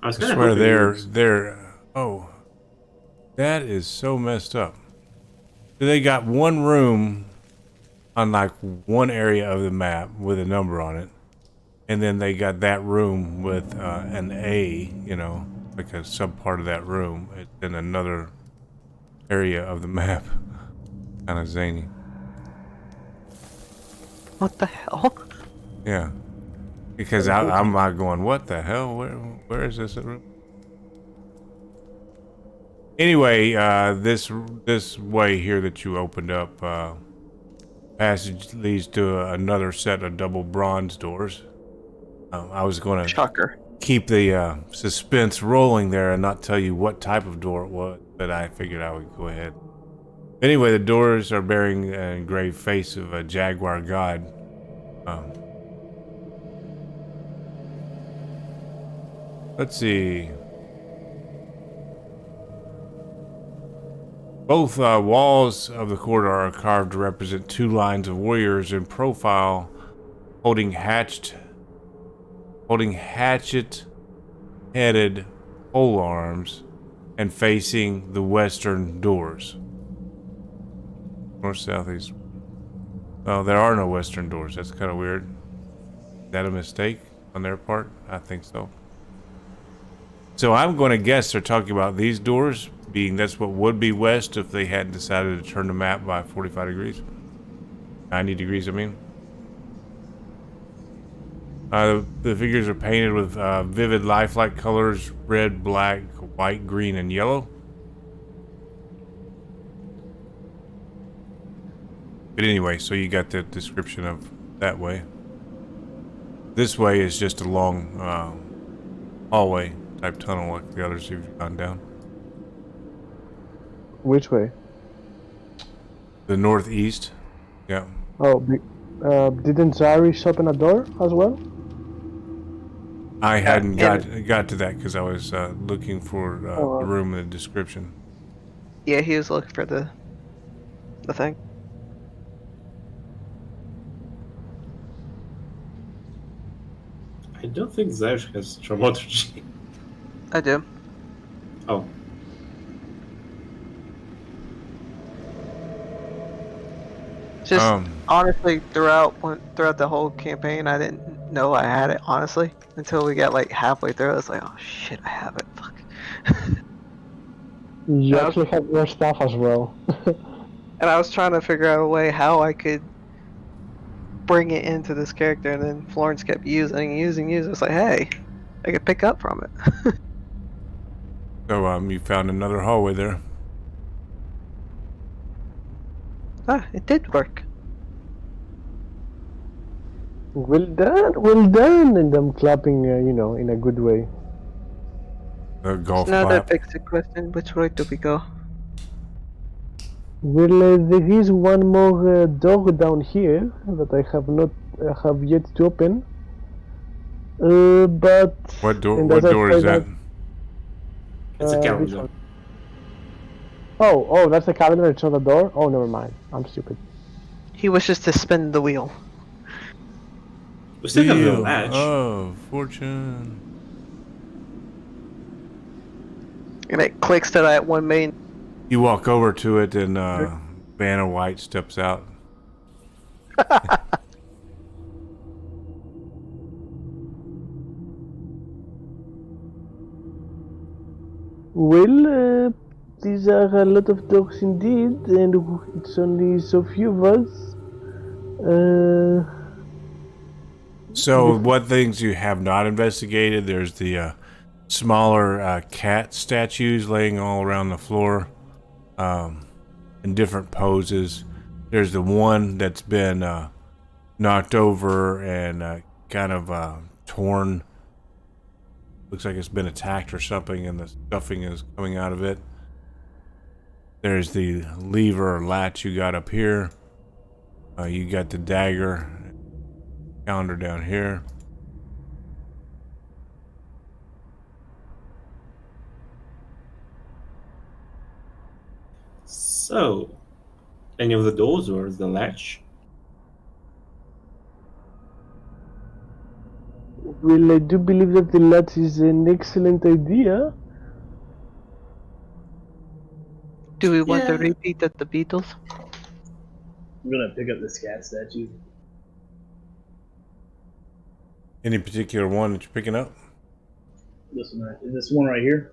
I was I kind of swear hoping they're oh, that is so messed up. They got one room on like one area of the map with a number on it, and then they got that room with an A, like a sub part of that room in another area of the map. Kind of zany. What the hell? Yeah, because I'm not going. What the hell? Where is this room? Anyway, this way here that you opened up, Passage leads to another set of double bronze doors. I was going to Shocker. keep the suspense rolling there and not tell you what type of door it was, but I figured I would go ahead. Anyway, the doors are bearing an engraved face of a jaguar god. Let's see. Both walls of the corridor are carved to represent two lines of warriors in profile, holding hatchet-headed pole arms and facing the western doors. North, south, east. Oh, there are no western doors. That's kind of weird. Is that a mistake on their part? I think so. So I'm going to guess they're talking about these doors, being that's what would be west if they hadn't decided to turn the map by 45 degrees. 90 degrees, I mean. The figures are painted with vivid lifelike colors: red, black, white, green, and yellow. But anyway, so you got the description of that way. This way is just a long hallway type tunnel like the others you've gone down. Which way? The northeast. Yeah. Oh, didn't Zarish open a door as well? I hadn't got to that because I was looking for the room in the description. Yeah, he was looking for the thing. I don't think Zyrish has dramaturgy. I do. Oh. Just honestly, throughout the whole campaign, I didn't know I had it, honestly, until we got like halfway through. I was like, oh shit, I have it. Fuck. You actually have more stuff as well. And I was trying to figure out a way how I could bring it into this character, and then Florence kept using. It's like, hey, I could pick up from it. So you found another hallway there. It did work. Well done, and I'm clapping, in a good way. The golf So now clap. that begs the question: which way do we go? Well, there is one more door down here that I have yet to open. But What door? and What as I door is said, that? It's a this calendar. one. Oh, that's the calendar. It's not a door. Oh, never mind. I'm stupid. He wishes to spin the wheel. We still have the Wheel latch. of Fortune. And it clicks to that one main. You walk over to it, and Vanna White steps out. Well, these are a lot of dogs indeed, and it's only so few of us. So, what things you have not investigated? There's the smaller cat statues laying all around the floor in different poses. There's the one that's been knocked over and kind of torn. Looks like it's been attacked or something, and the stuffing is coming out of it. There's the lever or latch you got up here. You got the dagger calendar down here. So, any of the doors or the latch? Well, I do believe that the latch is an excellent idea. Do we want to Yeah. repeat at the Beatles? I'm gonna pick up this cat statue. Any particular one that you're picking up? This one right here.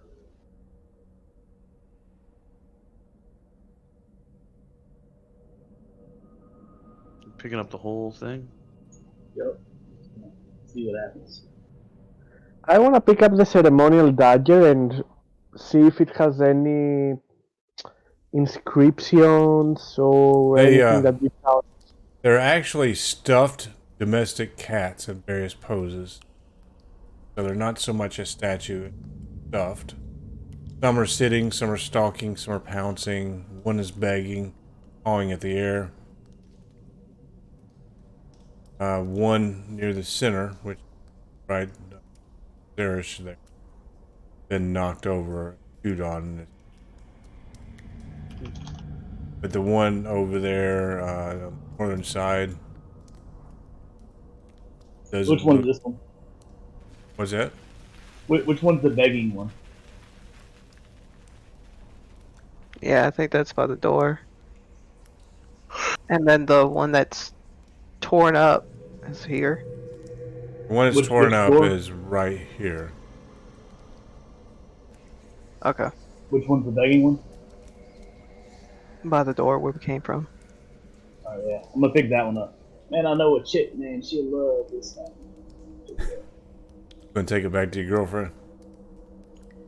Picking up the whole thing. Yep. See what happens. I want to pick up the ceremonial dagger and see if it has any inscriptions or Hey, anything that we found. They're actually stuffed domestic cats in various poses. So they're not so much a statue, stuffed. Some are sitting, some are stalking, some are pouncing. One is begging, pawing at the air. One near the center, which right there's been knocked over, chewed on. But the one over there on the northern side doesn't Which one's look. this one? What's that? Which one's the begging one? Yeah, I think that's by the door. And then the one that's torn up is here. The one that's torn Which up door? is right here. Okay. Which one's the begging one? By the door where we came from. Oh yeah, I'm gonna pick that one up. Man, I know a chick, man. She'll love this thing. Gonna take it back to your girlfriend.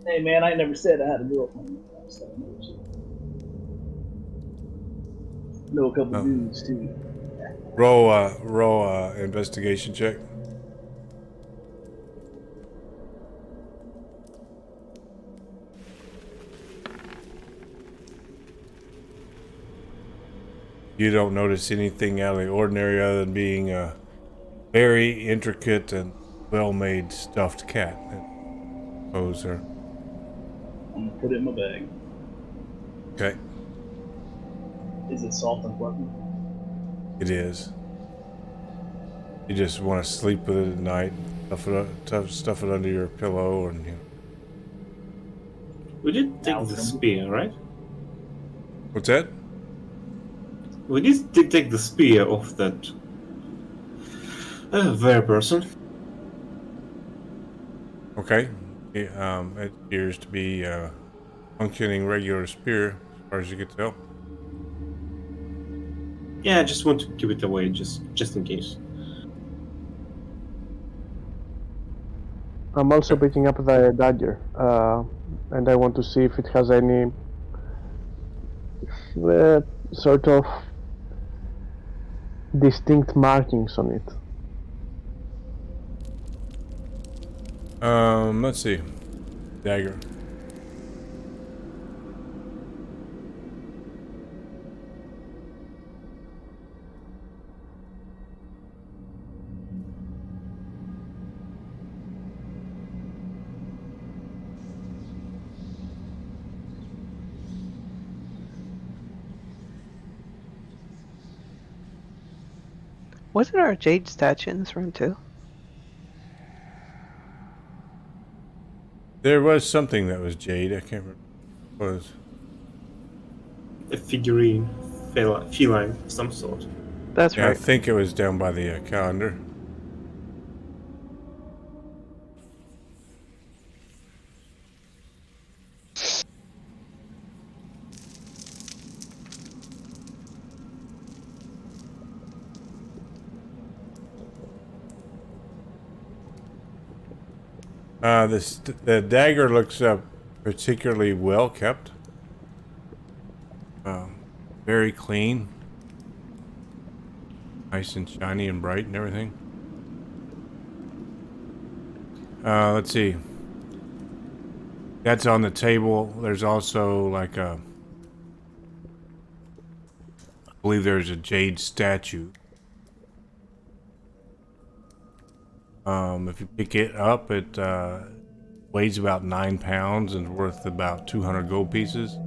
Hey man, I ain't never said I had a girlfriend. I just thought I knew a chick. Know a couple dudes too. Roll investigation check. You don't notice anything out of the ordinary other than being a very intricate and well-made stuffed cat. Pose her. I'm gonna put it in my bag. Okay, Is it soft and fluffy? it is. You just want to sleep with it at night, stuff it under your pillow, and We did take the spear, right? What's that? We did take the spear off that very person. Okay. It appears to be a functioning regular spear, as far as you can tell. Yeah, I just want to give it away, just in case. I'm also picking up the dagger, and I want to see if it has any sort of distinct markings on it. Let's see. Dagger. Wasn't there a jade statue in this room too? There was something that was jade. I can't remember what it was. A figurine, feline of some sort. That's Yeah, I right. think it was down by the calendar. The dagger looks particularly well kept. Very clean. Nice and shiny and bright and everything. Let's see. That's on the table. There's also like I believe there's a jade statue. If you pick it up, it weighs about 9 pounds and is worth about 200 gold pieces.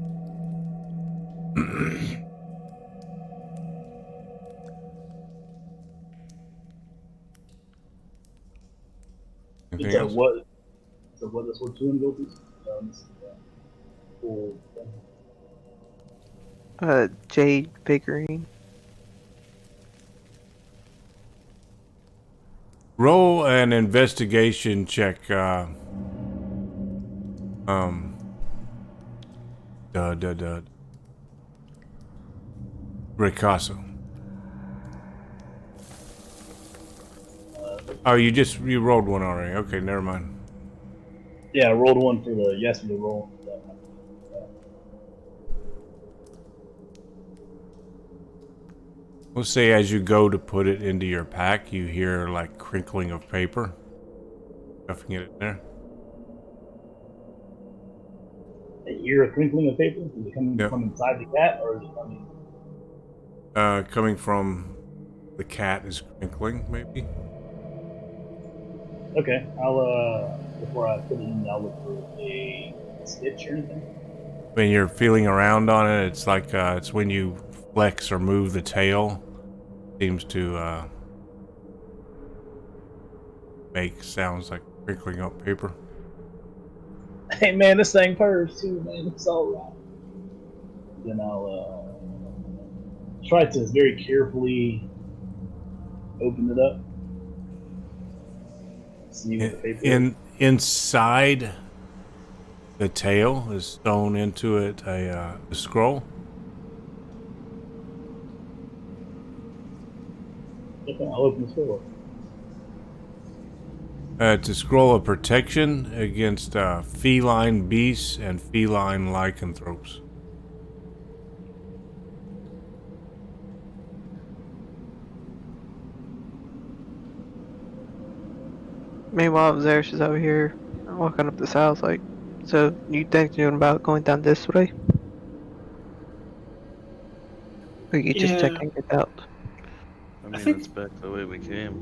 Anything else? What? So what? That's what 200 gold pieces. Full thing. Jade figurine. Roll an investigation check. Ricasso. Oh, you rolled one already. Okay, never mind. Yeah, I rolled one for the yesterday roll. We'll say as you go to put it into your pack, you hear like crinkling of paper. Stuffing it in there. You hear a crinkling of paper? Is it coming Yep. from inside the cat, or is it coming? Coming from the cat is crinkling, maybe. Okay, I'll before I put it in, I'll look for a stitch or anything. When you're feeling around on it, it's like it's when you flex or move the tail, seems to make sounds like crinkling up paper. Hey man, this thing purrs too, man. It's all right. Then I'll try to very carefully open it up. See what the paper is. Inside the tail is sewn into it a scroll. Okay, I'll open the scroll. It's a scroll of protection against feline beasts and feline lycanthropes. Meanwhile, Zarish is over here walking up this house. Like, so you thinking about going down this way? Or you just Yeah. checking it out? I mean, think- it's back the way we came.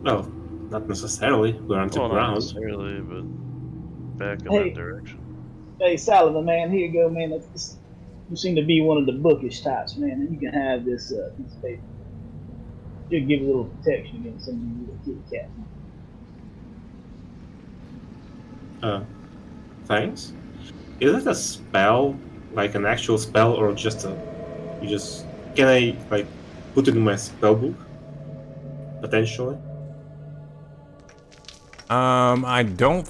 Well, not necessarily. We're on the Well, not ground. necessarily, but back in Hey. that direction. Hey, Sullivan, man, here you go, man. You seem to be one of the bookish types, man, and you can have this piece of paper. Should give a little protection against some of you little kitty cats. Thanks. Is it a spell, like an actual spell, or just can I like put it in my spell book? Potentially. I don't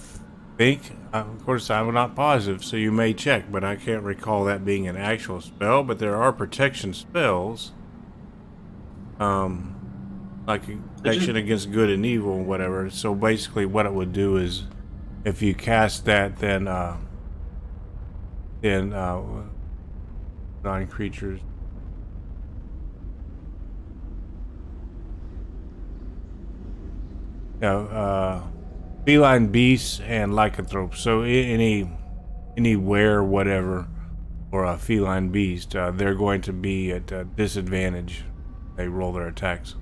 think. Of course, I'm not positive, so you may check, but I can't recall that being an actual spell. But there are protection spells. Like a protection against good and evil and whatever. So basically what it would do is if you cast that, then 9 creatures. Feline beasts and lycanthropes. So any were whatever or a feline beast, they're going to be at a disadvantage. They roll their attacks.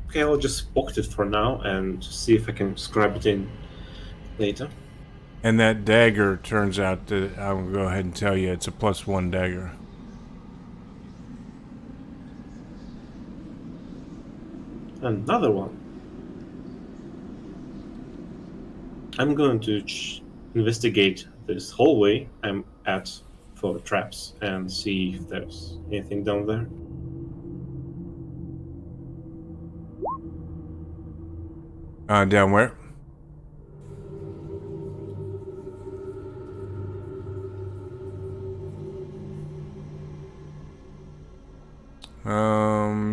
Okay, I'll just pocket it for now and see if I can scribe it in later. And that dagger turns out to, I'm going to go ahead and tell you, it's a +1 dagger. Another one. I'm going to investigate this hallway I'm at for traps and see if there's anything down there. Down where?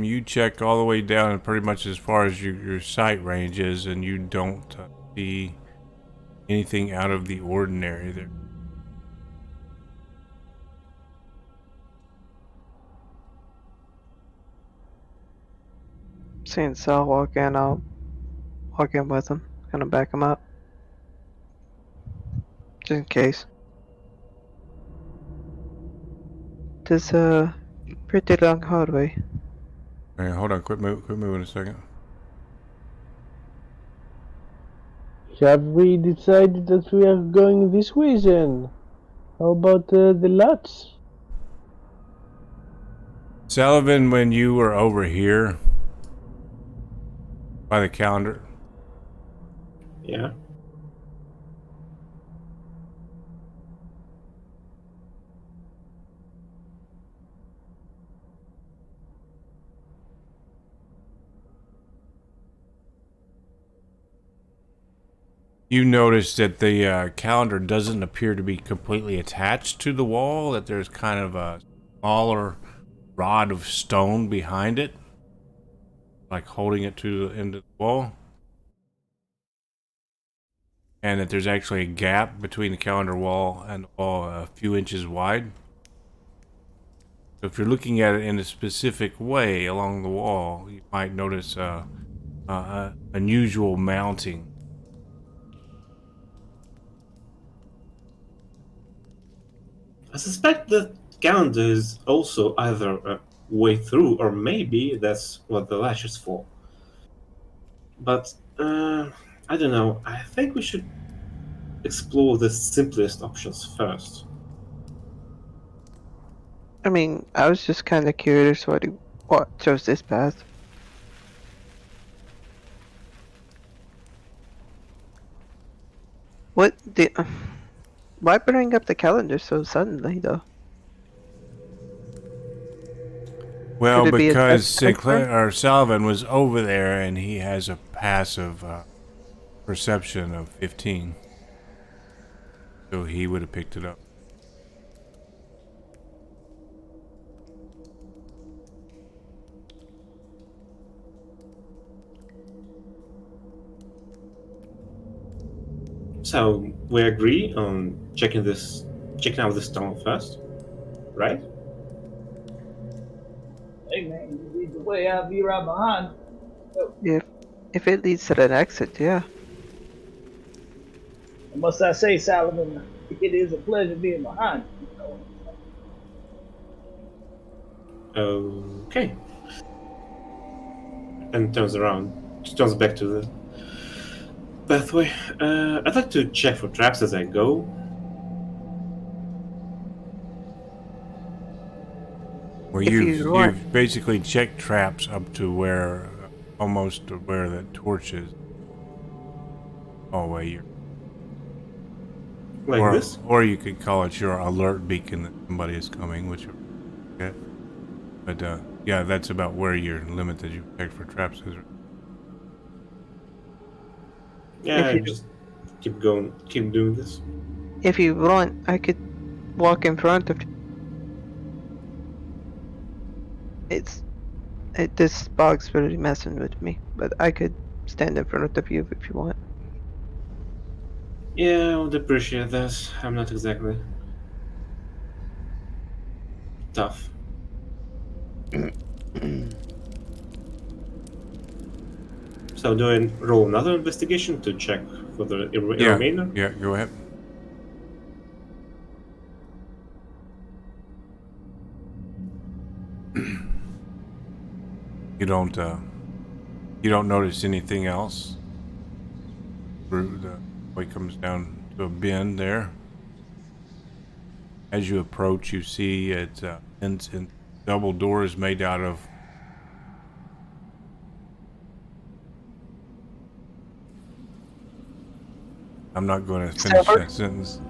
You check all the way down and pretty much as far as your sight range is, and you don't see anything out of the ordinary there. Seeing Sal walk in, I'll walk in with him, kind of back him up. Just in case. There's a pretty long hallway. Hey, hold on, quit moving a second. Have we decided that we are going this way then? How about the lots? Sullivan, when you were over here by the calendar, Yeah. you noticed that the calendar doesn't appear to be completely attached to the wall, that there's kind of a smaller rod of stone behind it, like holding it to the end of the wall. and that there's actually a gap between the calendar wall and the wall a few inches wide. So if you're looking at it in a specific way along the wall, you might notice unusual mounting. I suspect the calendar is also either a way through, or maybe that's what the latch is for. But I don't know. I think we should explore the simplest options first. I mean, I was just kind of curious what chose this path. What did? Why bring up the calendar so suddenly, though? Well, Could it be a because test Sinclair or Salvin was over there, and he has a passive perception of 15, so he would have picked it up. So we agree on checking out this tunnel first, right? Hey man, you lead the way, I'll be right behind. If it leads to the exit, yeah. And must I say, Salomon, it is a pleasure being behind you. Okay. And turns around, turns back to the pathway. I'd like to check for traps as I go. Well, If you want. you've basically checked traps up to where almost where the torch is. Oh wait, you're Like this? or you could call it your alert beacon that somebody is coming, which okay. But yeah, that's about where your limit that you checked for traps is. Yeah, If you- just keep going, keep doing this. If you want, I could walk in front of. This bog's really messing with me, but I could stand in front of you if you want. Yeah, I would appreciate that. I'm not exactly tough. So do I roll another investigation to check for the remainder? Yeah, go ahead. You don't notice anything else. The way comes down to a bend there. As you approach, you see it ends in double doors made out of I'm not going to finish Silver? that sentence.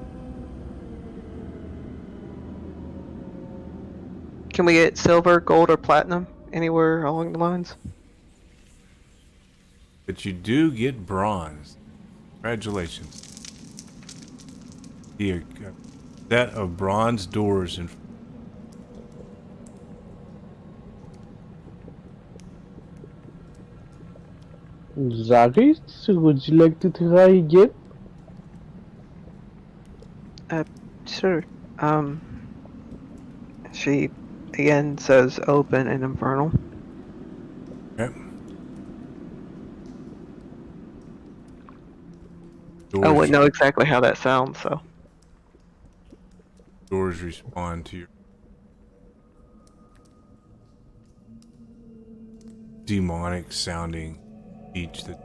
Can we get silver, gold, or platinum anywhere along the lines? But you do get bronze. Congratulations. The set of bronze doors in Zaris, would you like to try again? Sure. She again says open and infernal. okay. I wouldn't Doors, know exactly how that sounds, so. doors respond to your demonic sounding speech that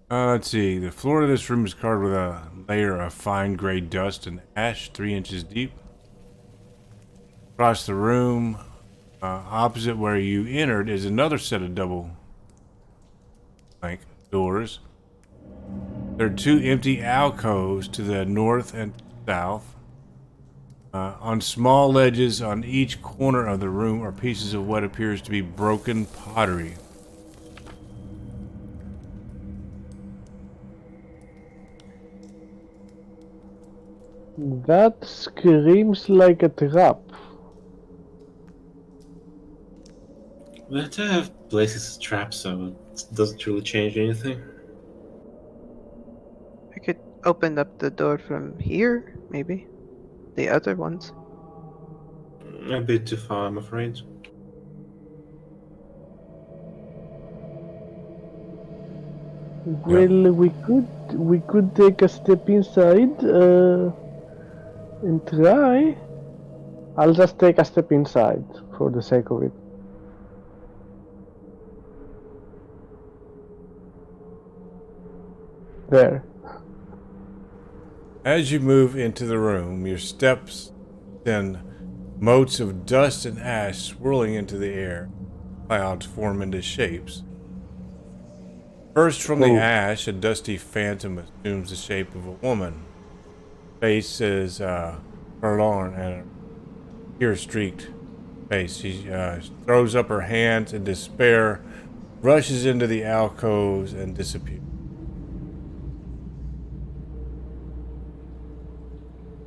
let's see. The floor of this room is covered with a layer of fine gray dust and ash 3 inches deep. Across the room, opposite where you entered, is another set of double blank doors. There are 2 empty alcoves to the north and south. On small ledges on each corner of the room are pieces of what appears to be broken pottery. That screams like a trap. But I have places trapped, so it doesn't really change anything. I could open up the door from here, maybe. The other ones. A bit too far, I'm afraid. Well, we could take a step inside and try. I'll just take a step inside for the sake of it. There. As you move into the room, your steps send motes of dust and ash swirling into the air. Clouds form into shapes. First from the ash, a dusty phantom assumes the shape of a woman. Face is forlorn and a tear-streaked face. She throws up her hands in despair, rushes into the alcoves, and disappears.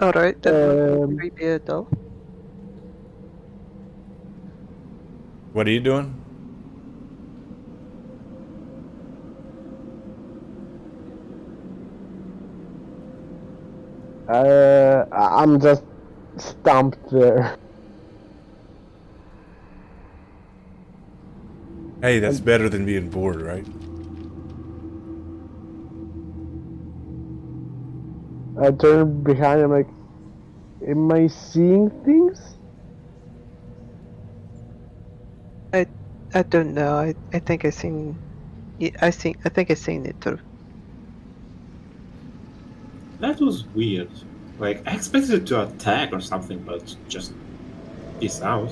Alright, that creepy at all. What are you doing? I'm just stumped there. Hey, that's better than being bored, right? I turn behind. I'm like, am I seeing things? I don't know. I think I seen. Yeah, I think I seen it too. That was weird. Like, I expected it to attack or something, but just peace out.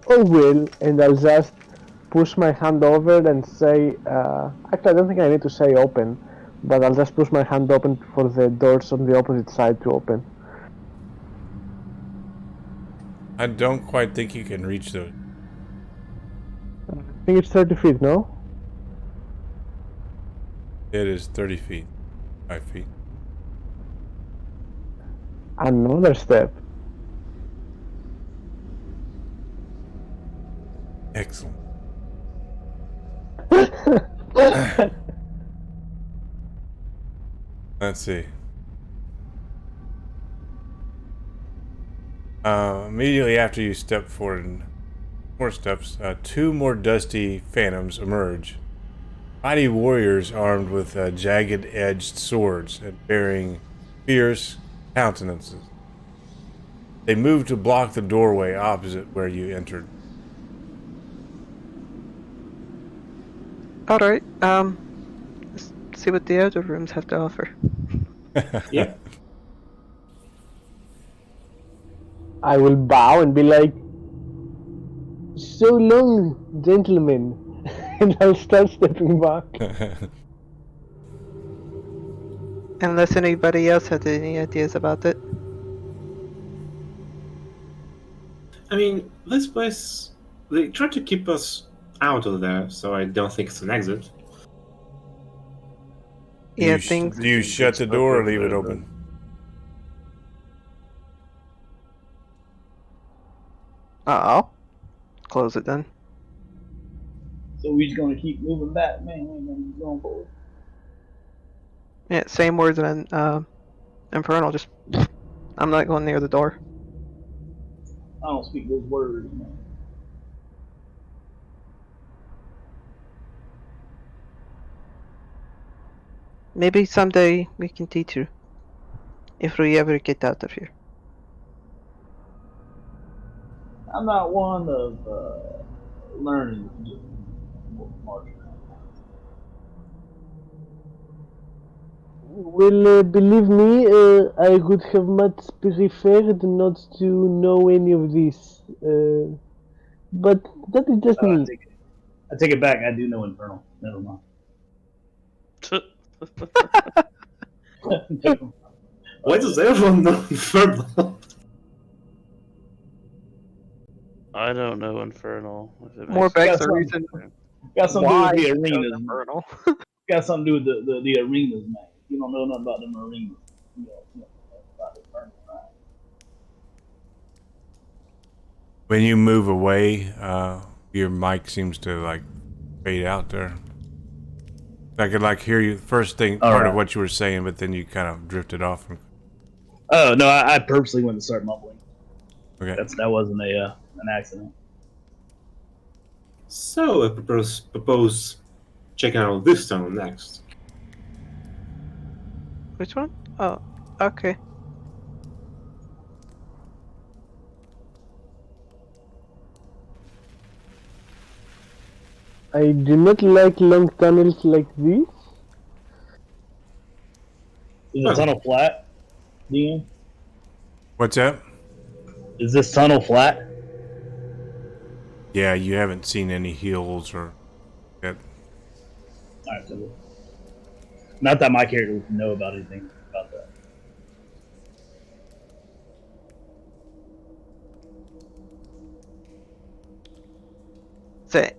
Oh well, and I'll just push my hand over and say, actually I don't think I need to say open, but I'll just push my hand open for the doors on the opposite side to open. I don't quite think you can reach those. I think it's 30 feet, no? It is 30 feet. 5 feet. Another step. Excellent. Let's see. Immediately after you step forward, more steps, two more dusty phantoms emerge. Mighty warriors armed with jagged-edged swords and bearing fierce countenances. They move to block the doorway opposite where you entered. Alright, let's see what the other rooms have to offer. Yeah. I will bow and be like, so long, gentlemen, and I'll start stepping back. Unless anybody else had any ideas about it. I mean, this place, they try to keep us out of there, so I don't think it's an exit. Yeah, Do you shut the door or leave it open? I'll close it then. So we just gonna keep moving back, man. We ain't gonna keep going forward. Yeah, same words on Infernal, just I'm not going near the door. I don't speak those words, man. Maybe someday we can teach you. If we ever get out of here. I'm not one of learning. Well, believe me, I would have much preferred not to know any of this. But that is just me. I take it back. I do know Infernal. Never mind. Why does everyone know Infernal? I don't know Infernal. If it More makes back That's the fine. reason. Got something to do Why with the he chose arenas. Infernal? Got something to do with the arenas, man. You don't know nothing about them arenas. You know about the Infernal, right? When you move away, your mic seems to like fade out there. I could like hear you first thing All part right. of what you were saying, but then you kind of drifted off. Oh no, I purposely went to start mumbling. Okay. That wasn't an accident. So I propose checking out this tunnel next. Which one? Oh, okay. I do not like long tunnels like this. Is the Oh. tunnel flat, Dean? What's that? Is this tunnel flat? Yeah, you haven't seen any hills or that. All right, cool. Not that my character would know about anything about that.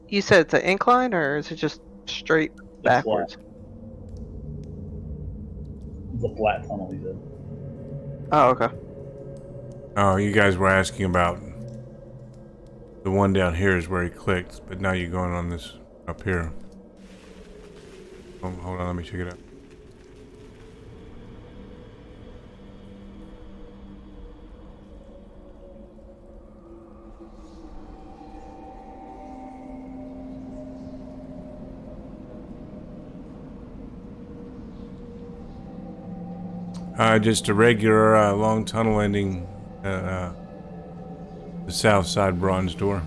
You said it's an incline, or is it just straight It's backwards? flat. It's a flat tunnel, he said. Oh, okay. Oh, you guys were asking about the one down here is where he clicked, but now you're going on this up here. Oh, hold on, let me check it out. Just a regular long tunnel ending the south side bronze door.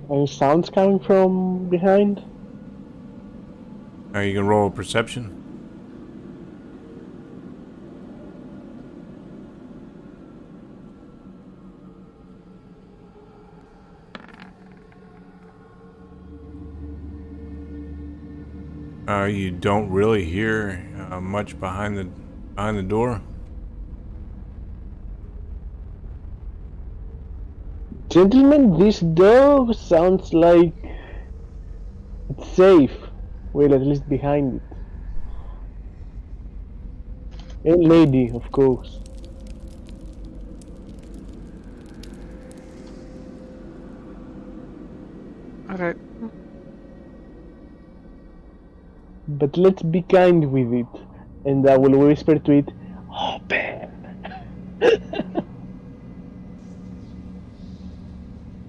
Are sounds coming from behind? You can roll a perception. You don't really hear much behind the door. Gentlemen, this door sounds like it's safe. Well, at least behind it. And lady, of course. Okay. But let's be kind with it. And I will whisper to it, open!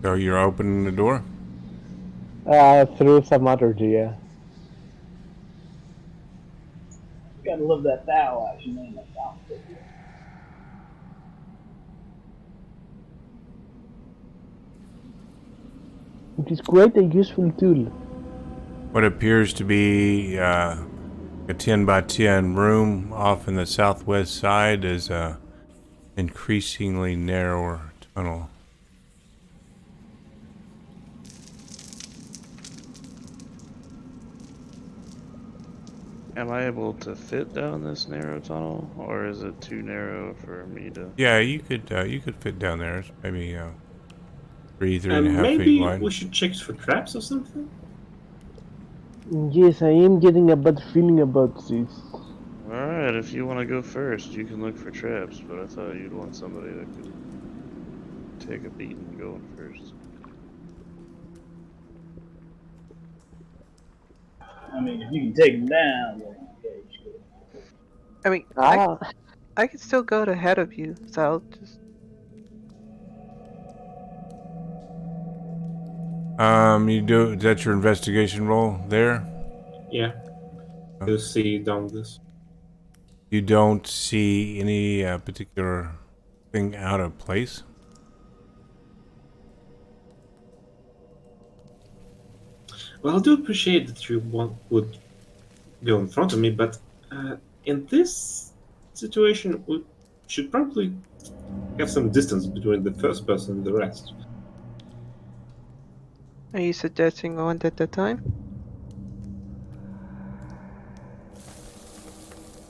So you're opening the door. Through thaumaturgy, yeah. Gotta love that thou action, man. That thou. It is quite a useful tool. What appears to be a 10 by 10 room off in the southwest side is a increasingly narrower tunnel. Am I able to fit down this narrow tunnel, or is it too narrow for me to? Yeah, you could fit down there. It's maybe 3.5 feet Maybe wide. we should check for traps or something? Yes, I am getting a bad feeling about this. Alright, if you want to go first, you can look for traps, but I thought you'd want somebody that could take a beating going first. I mean, if you can take him down, then yeah, you should. I mean, I could still go ahead of you, so I'll just. That's your investigation roll there? Yeah. To see down this. You don't see any particular thing out of place? Well, I do appreciate that you would go in front of me, but in this situation, we should probably have some distance between the first person and the rest. Are you suggesting one at a time?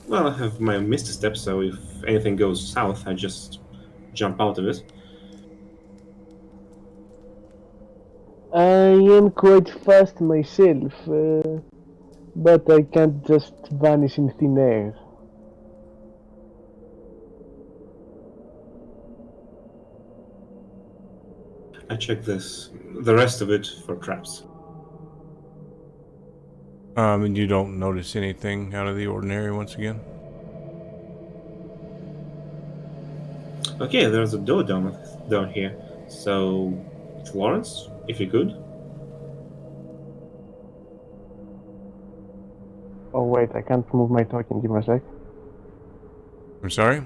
Well, I have my misty step, so if anything goes south, I just jump out of it. I am quite fast myself, but I can't just vanish in thin air. I check the rest of it for traps. And you don't notice anything out of the ordinary once again? Okay, there's a door down here. So, Florence, if you could. Oh wait, I can't move my token, give me a sec. I'm sorry?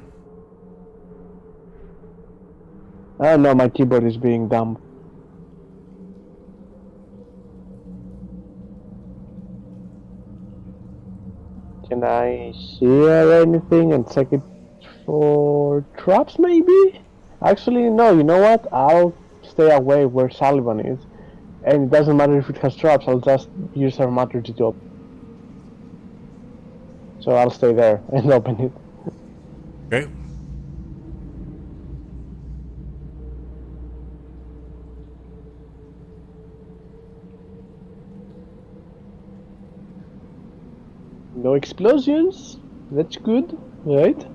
Oh no, my keyboard is being dumb. Can I hear anything and check it for traps maybe? Actually, no, you know what? I'll stay away where Sullivan is. And it doesn't matter if it has traps, I'll just use her maturity to open. So I'll stay there and open it. Okay. No explosions? That's good, right?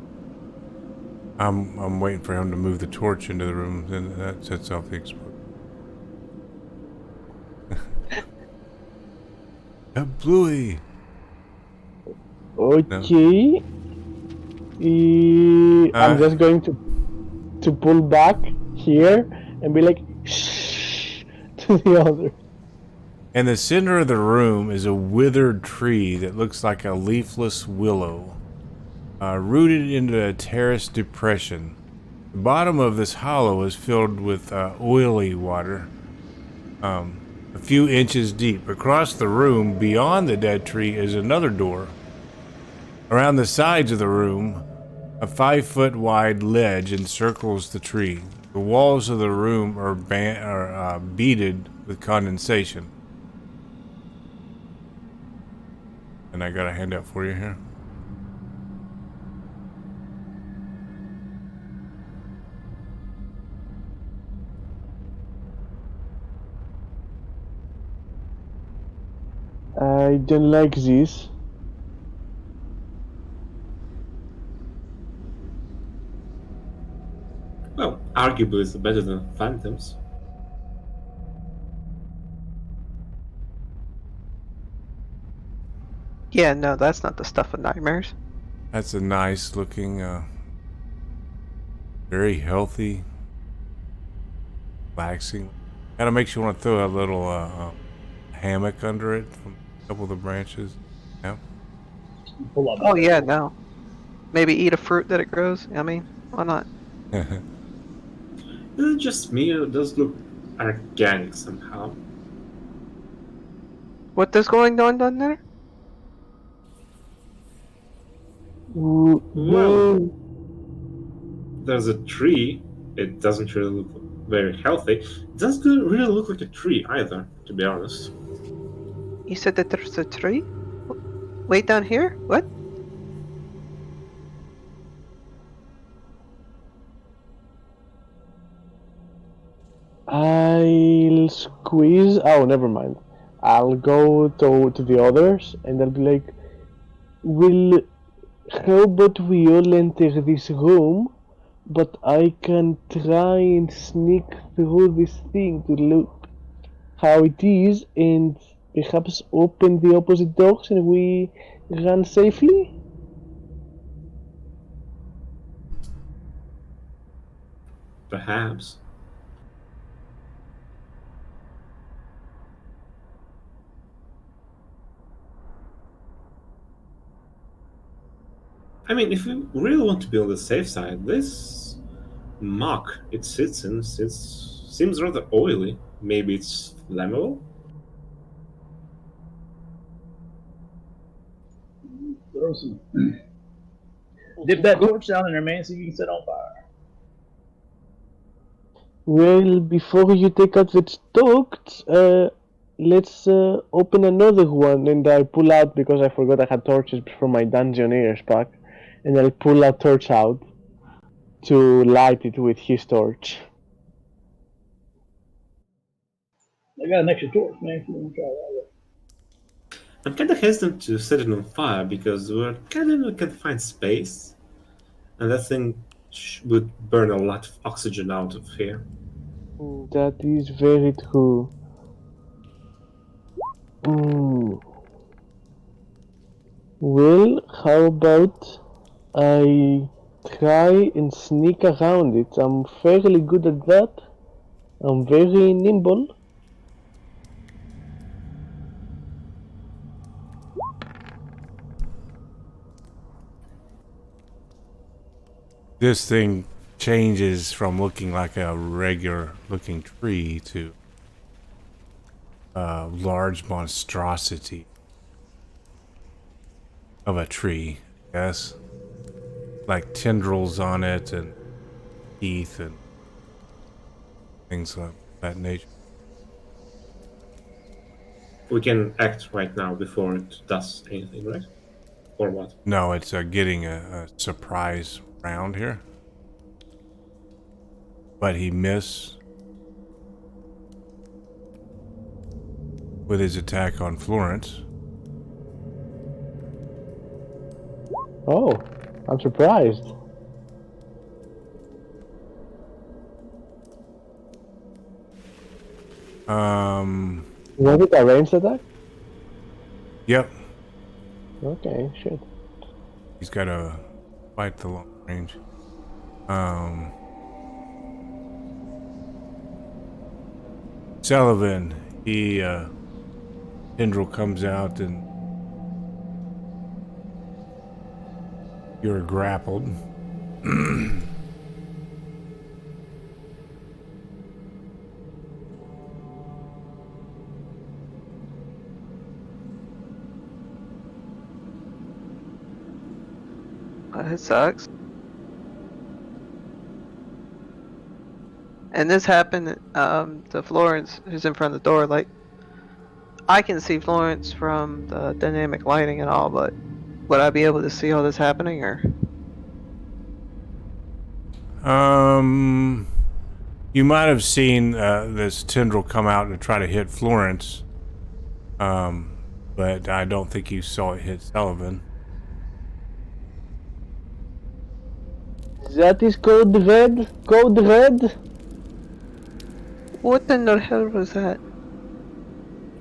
I'm waiting for him to move the torch into the room, then that sets off the explosion. Bluey! Okay. I'm just going to pull back here and be like, shh, to the other. In the center of the room is a withered tree that looks like a leafless willow, rooted into a terrace depression. The bottom of this hollow is filled with oily water, a few inches deep. Across the room, beyond the dead tree, is another door. Around the sides of the room, a 5-foot wide ledge encircles the tree. The walls of the room are beaded with condensation. And I got a handout for you here. I don't like this. Well, arguably it's better than phantoms. Yeah, no, that's not the stuff of nightmares. That's a nice looking, very healthy, relaxing. Kind of makes you want to throw a little hammock under it from a couple of the branches. Yeah. Pull up. Oh yeah, no. Maybe eat a fruit that it grows. I mean, why not? Is it just me or does it look organic somehow? What is going on down there? Well, there's a tree. It doesn't really look very healthy. It doesn't really look like a tree either, to be honest. You said that there's a tree? Way down here? What? I'll squeeze. Oh, never mind. I'll go to the others and I'll be like, how about we all enter this room, but I can try and sneak through this thing to look how it is and perhaps open the opposite doors and we run safely? Perhaps. I mean, if we really want to be on the safe side, this muck it sits in seems rather oily. Maybe it's flammable? Throw some. Dip that torch down in there, man, so you can set on fire. Well, before you take out the stocks, let's open another one. And I pull out, because I forgot I had torches from my Dungeoneer's pack, and I'll pull a torch out to light it with his torch. I got an extra torch, man. If you want to try that. I'm kind of hesitant to set it on fire because we're kind of in a confined space, and that thing would burn a lot of oxygen out of here. That is very true. Mm. Well, how about I try and sneak around it? I'm fairly good at that. I'm very nimble. This thing changes from looking like a regular looking tree to a large monstrosity of a tree, yes. Like tendrils on it and teeth and things of that nature. We can act right now before it does anything, right? Or what? No, it's getting a surprise round here. But he missed with his attack on Florence. Oh, I'm surprised. Was it a ranged attack? Yep. Okay, shit. He's got to fight the long range. Sullivan, he tendril comes out and you're grappled. It sucks. And this happened to Florence, who's in front of the door. Like, I can see Florence from the dynamic lighting and all, but would I be able to see all this happening, or? You might have seen this tendril come out and try to hit Florence. But I don't think you saw it hit Sullivan. That is code red. Code red. What in the hell was that?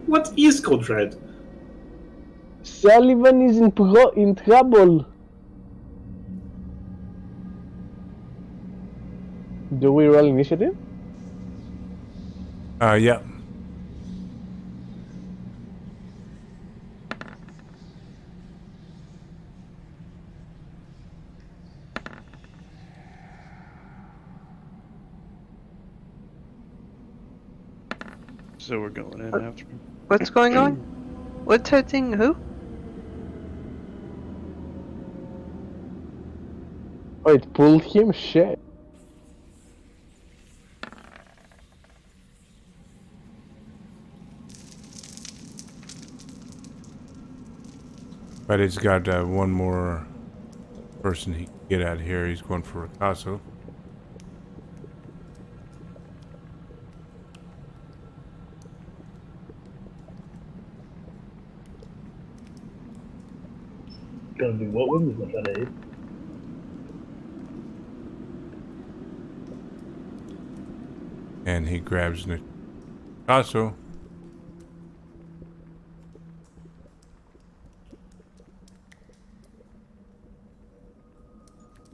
What is Code Red? Sullivan is in trouble. Do we roll initiative? Yeah. So we're going in after him. What's going on? What's hurting who? Oh, it pulled him? Shit. But it's got one more person he can get at here. He's going for Ricasso. Gonna do what with him? He's gonna try to hit. And he grabs Ricasso.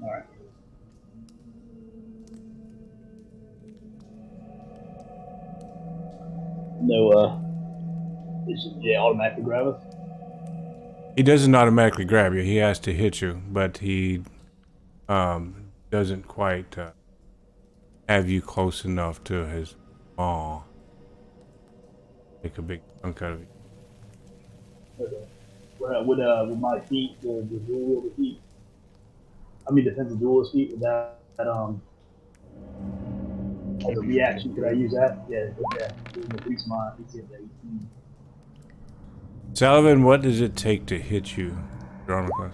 Alright. No, yeah, automatically grab us. He doesn't automatically grab you. He has to hit you, but he doesn't quite have you close enough to his maw. Take a big chunk out of you. Okay. With my feet, the dual wield feet. I mean, defensive duelist feet. With that as a reaction, could I use that? Yeah, increase my PC at 18. Sullivan, what does it take to hit you, your armor class?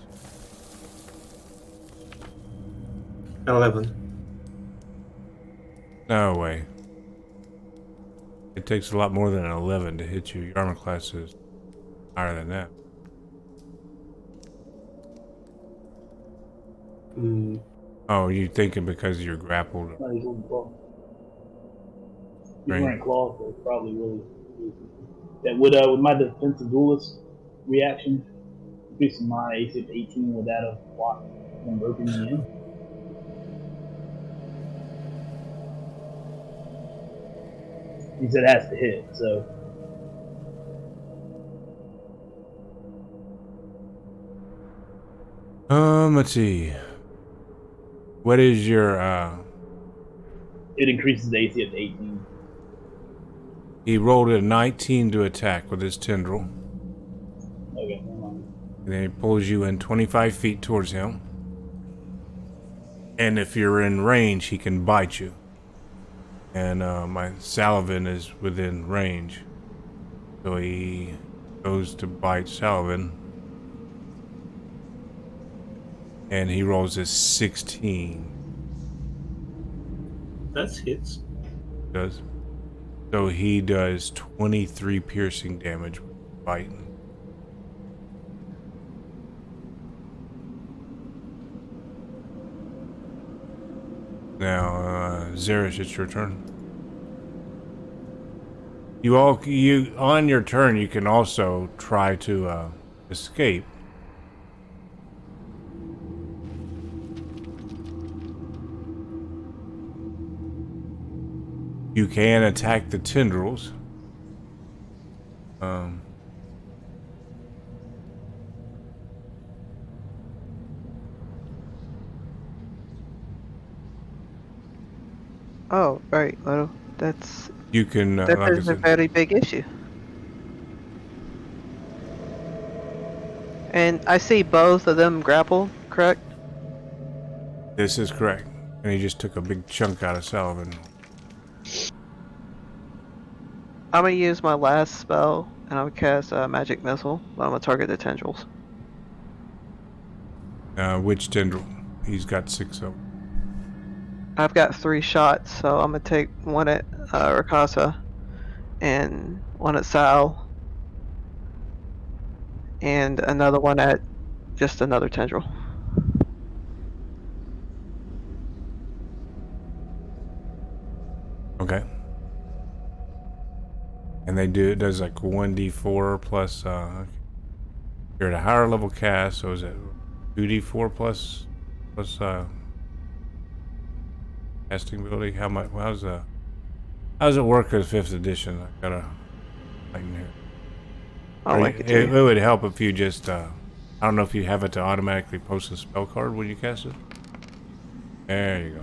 11. No way. It takes a lot more than an 11 to hit you. Your armor class is higher than that. Mm, Oh, you thinking because you're grappled? No, he's wearing claw. He's Right. wearing claw, so it's probably really. That would with my defensive duelist reaction, increasing my AC to 18 would that have blocked him roping me in? He said it has to hit, so Let's see. What is your it increases the AC up to 18. he rolled a 19 to attack with his tendril. Okay, never mind. And then he pulls you in 25 feet towards him. And if you're in range, he can bite you. And my Salavin is within range. So he goes to bite Salavin. And he rolls a 16. that hits. Does. So he does 23 piercing damage with biting. Now, Zerish, it's your turn. You on your turn, you can also try to escape. You can attack the tendrils. Oh, right. Well, that's You can, that like I is a said, very big issue. And I see both of them grapple, correct? this is correct. And he just took a big chunk out of Sullivan. I'm gonna use my last spell, and I'm gonna cast a magic missile. But I'm gonna target the tendrils. Which tendril? He's got 6 of them. I've got 3 shots, so I'm gonna take one at Rakasa, and one at Sal, and another one at just another tendril. Okay. And it does like 1d4 plus, you're at a higher level cast, so is it 2d4 plus, casting ability? How's it work as 5th edition? I gotta, like, here. I'll link it to It you. would help if you just, I don't know if you have it to automatically post a spell card when you cast it. There you go.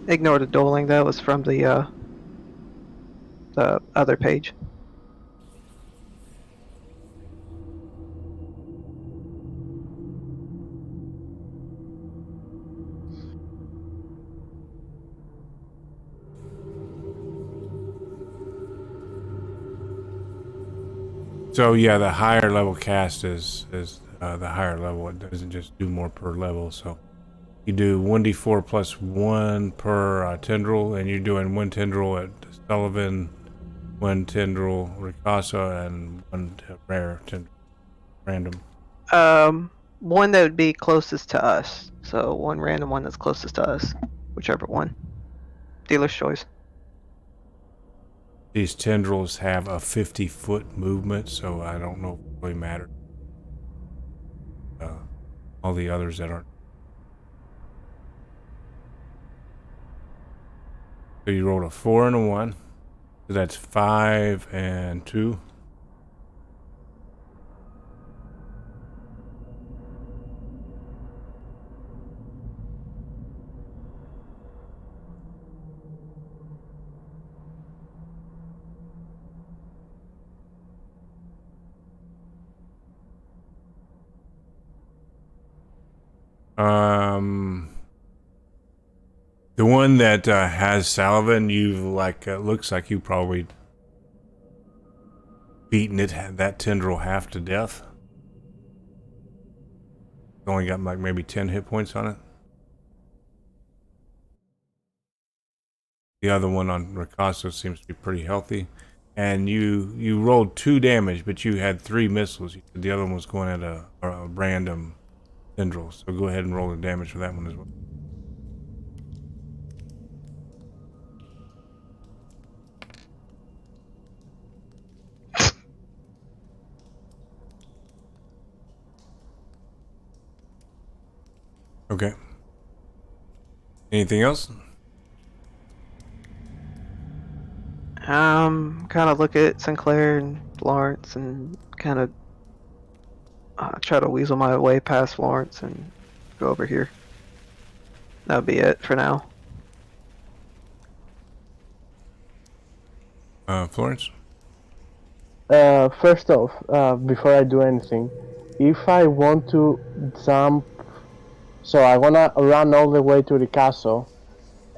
Ignore the dueling. That was from the other page. So yeah, the higher level cast is the higher level. It doesn't just do more per level. So you do 1d4 plus 1 per tendril, and you're doing 1 tendril at Sullivan, 1 tendril Ricasa, and 1 rare tendril random. One that would be closest to us. So one random one that's closest to us, whichever one. Dealer's choice. These tendrils have a 50-foot movement, so I don't know if it really matters. All the others that aren't. So you rolled a 4 and a 1. So that's 5 and 2. The one that has Salavin, you've looks like you probably beaten that tendril half to death. Only got like maybe 10 hit points on it. The other one on Ricasso seems to be pretty healthy. And you rolled 2 damage, but you had 3 missiles. The other one was going at a random tendril. So go ahead and roll the damage for that one as well. Okay. Anything else? Kind of look at Sinclair and Lawrence and kind of try to weasel my way past Florence and go over here. That'll be it for now. Florence? First off, before I do anything, if I want to jump, so I wanna run all the way to Ricasso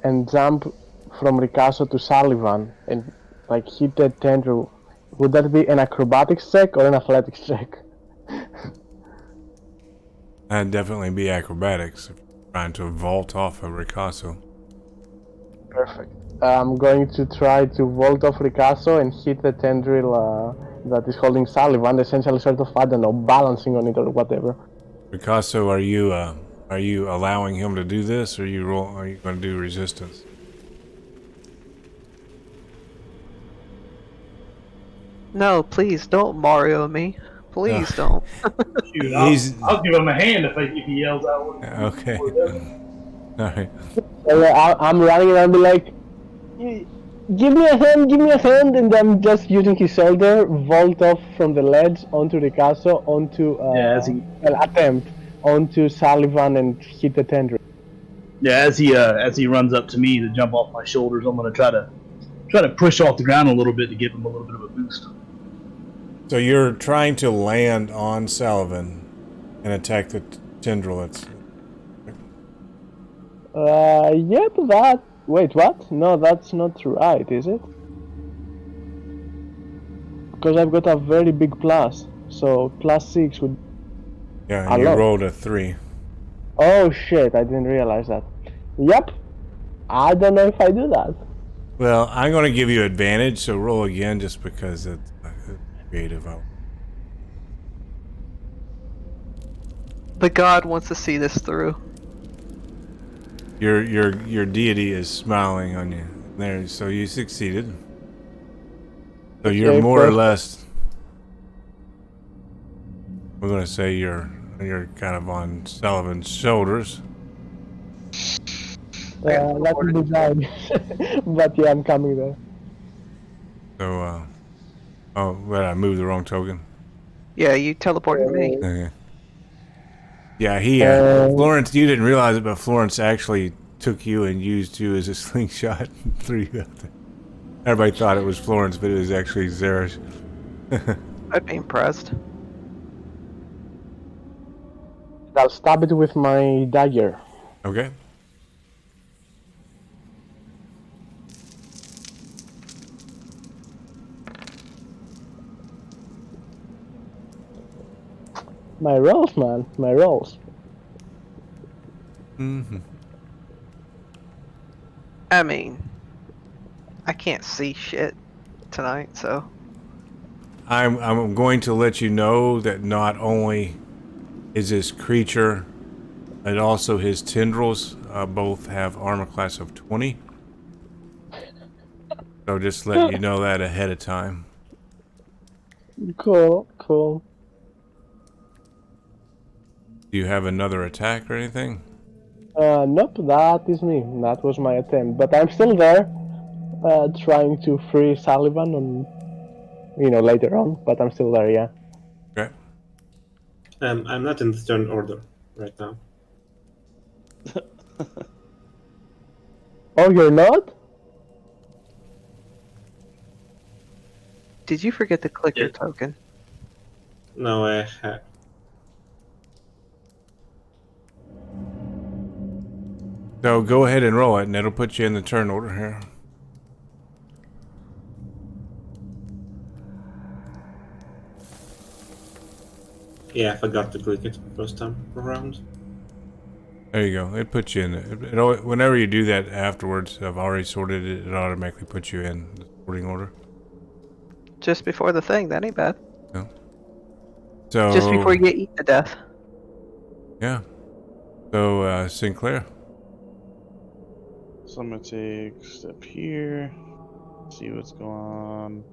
and jump from Ricasso to Sullivan and like hit the tendril. Would that be an acrobatics check or an athletics check? That'd definitely be acrobatics if you're trying to vault off of Ricasso. Perfect. I'm going to try to vault off Ricasso and hit the tendril that is holding Sullivan, essentially sort of, I don't know, balancing on it or whatever. Ricasso, are you allowing him to do this, or are you going to do resistance? No, please don't Mario me. Please don't. Shoot, He's- I'll give him a hand if he yells out. Okay. All right. I'm running around, be like, give me a hand, and I'm just using his shoulder, vault off from the ledge onto Ricasso, onto onto Sullivan and hit the tendril. Yeah, as he runs up to me to jump off my shoulders, I'm gonna try to push off the ground a little bit to give him a little bit of a boost. So you're trying to land on Sullivan and attack the tendril. Yep, that. Wait, what? No, that's not right, is it? Because I've got a very big plus, so +6 would. Yeah, and you rolled a 3. Oh shit! I didn't realize that. Yep. I don't know if I do that. Well, I'm going to give you advantage, so roll again just because it's creative. The god wants to see this through. Your deity is smiling on you there, so you succeeded. So you're more or less. We're going to say you're kind of on Sullivan's shoulders. That would be nice. But yeah, I'm coming there. So, oh, well, I moved the wrong token. Yeah, you teleported me. Okay. Yeah, Florence, you didn't realize it, but Florence actually took you and used you as a slingshot and threw you out there. Everybody thought it was Florence, but it was actually Zarish. I'd be impressed. I'll stab it with my dagger. Okay. My rolls, man. My rolls. Mm-hmm. I mean, I can't see shit tonight, so. I'm going to let you know that not only is this creature, but also his tendrils both have armor class of 20. So just let you know that ahead of time. Cool, cool. Do you have another attack or anything? Nope, that is me. That was my attempt. But I'm still there, trying to free Sullivan on, later on. But I'm still there, yeah. Okay. I'm not in the turn order right now. Oh, you're not? Did you forget to click your token? No, I have. So go ahead and roll it, and it'll put you in the turn order here. Yeah, I forgot to click it first time around. There you go. It puts you in. Whenever you do that afterwards, I've already sorted it. It automatically puts you in the sorting order. Just before the thing, that ain't bad. Yeah. So Just before you get eaten to death. yeah. So Sinclair. So I'm gonna take a step here, see what's going on.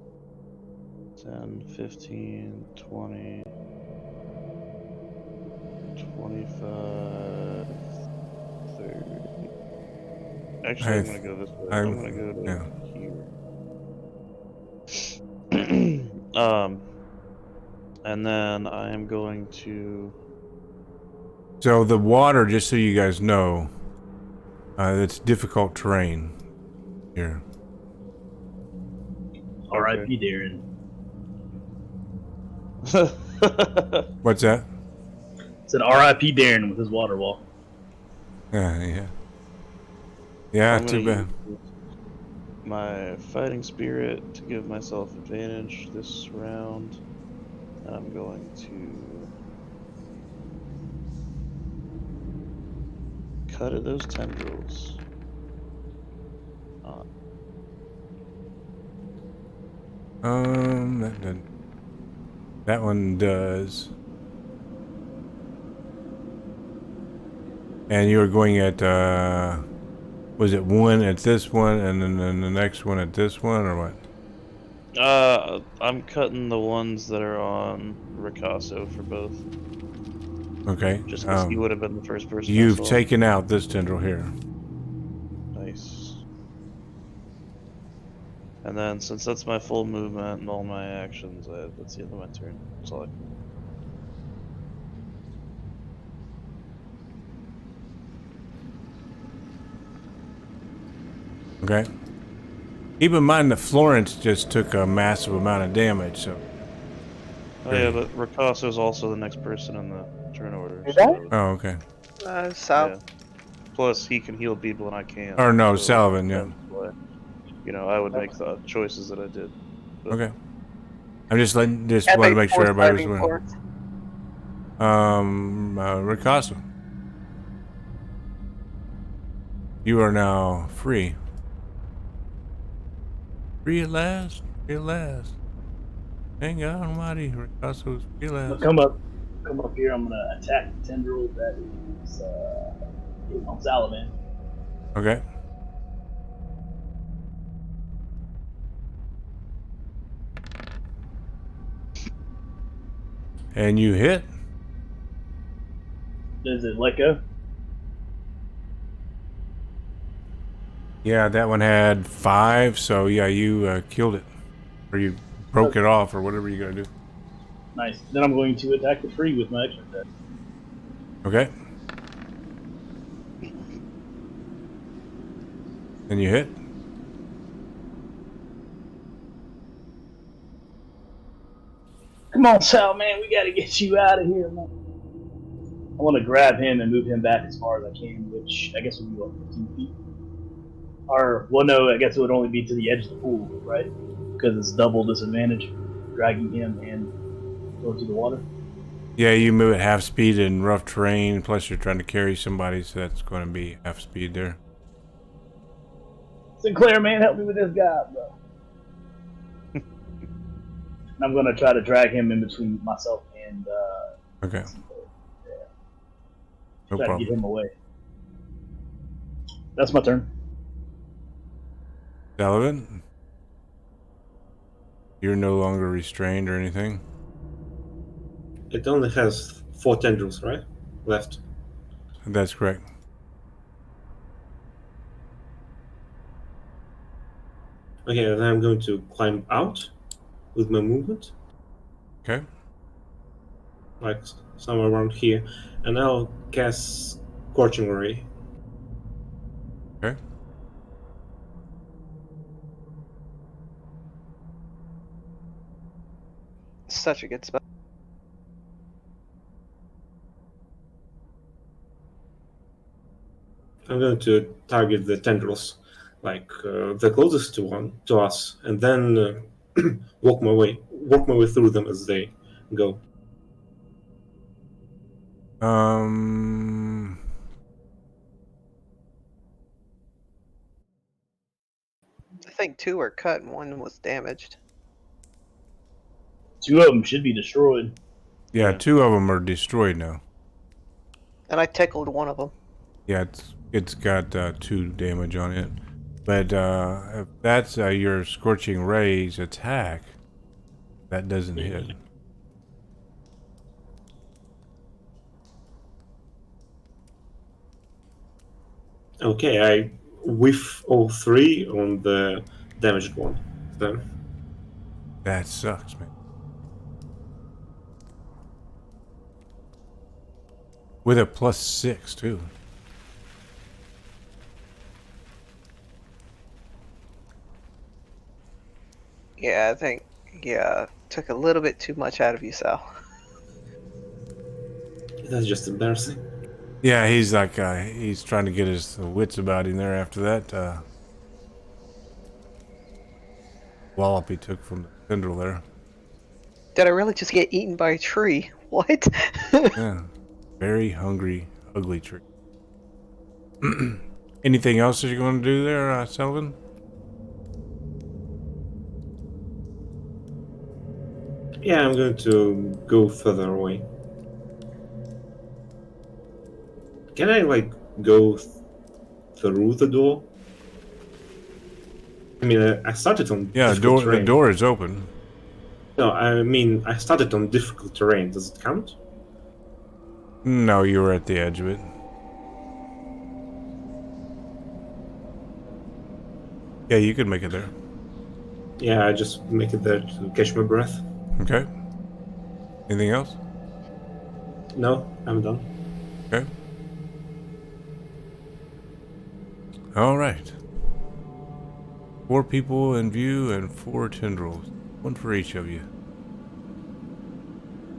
10, 15, 20, 25, 30. Actually, I'm gonna go this way. I'm gonna go to here. And then I am going to. So the water, just so you guys know, it's difficult terrain here. R.I.P. Darren. What's that? Said R.I.P. Darren with his water wall. Yeah. Yeah, too bad. My fighting spirit to give myself advantage this round. And I'm going to cut at those tendrils. That one does. And you were going at, was it one at this one, and then the next one at this one, or what? I'm cutting the ones that are on Ricasso for both. Okay. Just because he would have been the first person. You've taken out this tendril here. Nice. And then, since that's my full movement and all my actions, that's the end of my turn. That's all I can do. Okay. Keep in mind that Florence just took a massive amount of damage, so. Oh yeah, but Ricasso is also the next person in the turn order. So, oh, okay. Sal. Yeah. Plus, he can heal people and I can't. Or no, so Sullivan, yeah. I would make the choices that I did. But Okay. I'm just want to make sure everybody was winning. Ricasso. You are now free. Free at last. Free at last. Thank God Almighty, Ricasso's free at last. Come up here. I'm gonna attack the tendril that is on Salaman. Okay. And you hit. Does it let go? Yeah, that one had 5, so yeah, you killed it. Or you broke it off, or whatever you gotta do. Nice. Then I'm going to attack the tree with my extra attack. Okay. And you hit. Come on, Sal, man, we gotta get you out of here, man. I want to grab him and move him back as far as I can, which I guess would be what, 15 feet? Or, well, no, I guess it would only be to the edge of the pool, right? Because it's double disadvantage, dragging him and going to the water. Yeah, you move at half speed in rough terrain, plus you're trying to carry somebody, so that's going to be half speed there. Sinclair, man, help me with this guy, bro. And I'm going to try to drag him in between myself and okay. Yeah. No Try problem. to get him away. That's my turn. Sullivan, you're no longer restrained or anything. It only has 4 tendrils, right? Left. That's correct. Okay, then I'm going to climb out with my movement. Okay. Like somewhere around here. And I'll cast Scorching Ray. Okay. Such a good spell. I'm going to target the tendrils, like the closest to us, and then work my way through them as they go. think 2 are cut and 1 was damaged. 2 of them should be destroyed. Yeah, Yeah. 2 of them are destroyed now. And I tickled 1 of them. Yeah, it's got 2 damage on it. But if that's your Scorching Rays attack, that doesn't hit. Okay, I whiff all 3 on the damaged one. Then That sucks, man. With a +6 too. Yeah, I think, took a little bit too much out of you, Sal. that's just embarrassing. Yeah, he's like he's trying to get his wits about him there after that wallop he took from the tendril there. Did I really just get eaten by a tree? What? Yeah, very hungry, ugly tree. Anything else that you're going to do there, Sullivan? Yeah, I'm going to go further away. Can I like go through the door? I mean, I started on Yeah, difficult terrain. the door is open. No, I mean I started on difficult terrain. Does it count? No, you were at the edge of it. Yeah, you could make it there. Yeah, I just make it there to catch my breath. Okay. Anything else? No, I'm done. Okay. All right. 4 people in view and 4 tendrils. 1 for each of you.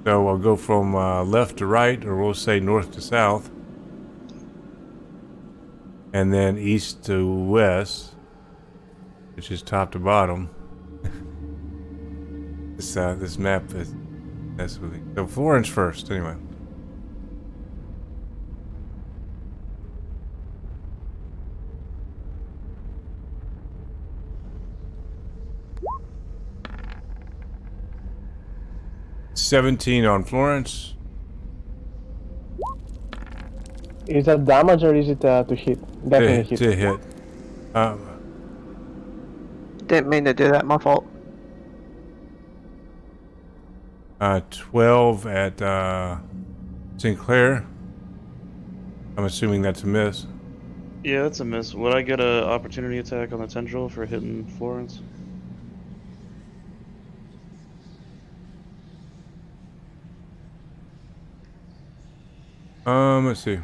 So I'll go from left to right, or we'll say north to south. And then east to west, which is top to bottom. This map is messing with me. So Florence first, anyway. $17 on Florence. Is that damage or is it to hit? Definitely hit. To hit. Didn't mean to do that, my fault. 12 at Sinclair. I'm assuming that's a miss. Yeah, that's a miss. Would I get an opportunity attack on the tendril for hitting Florence? Let's see.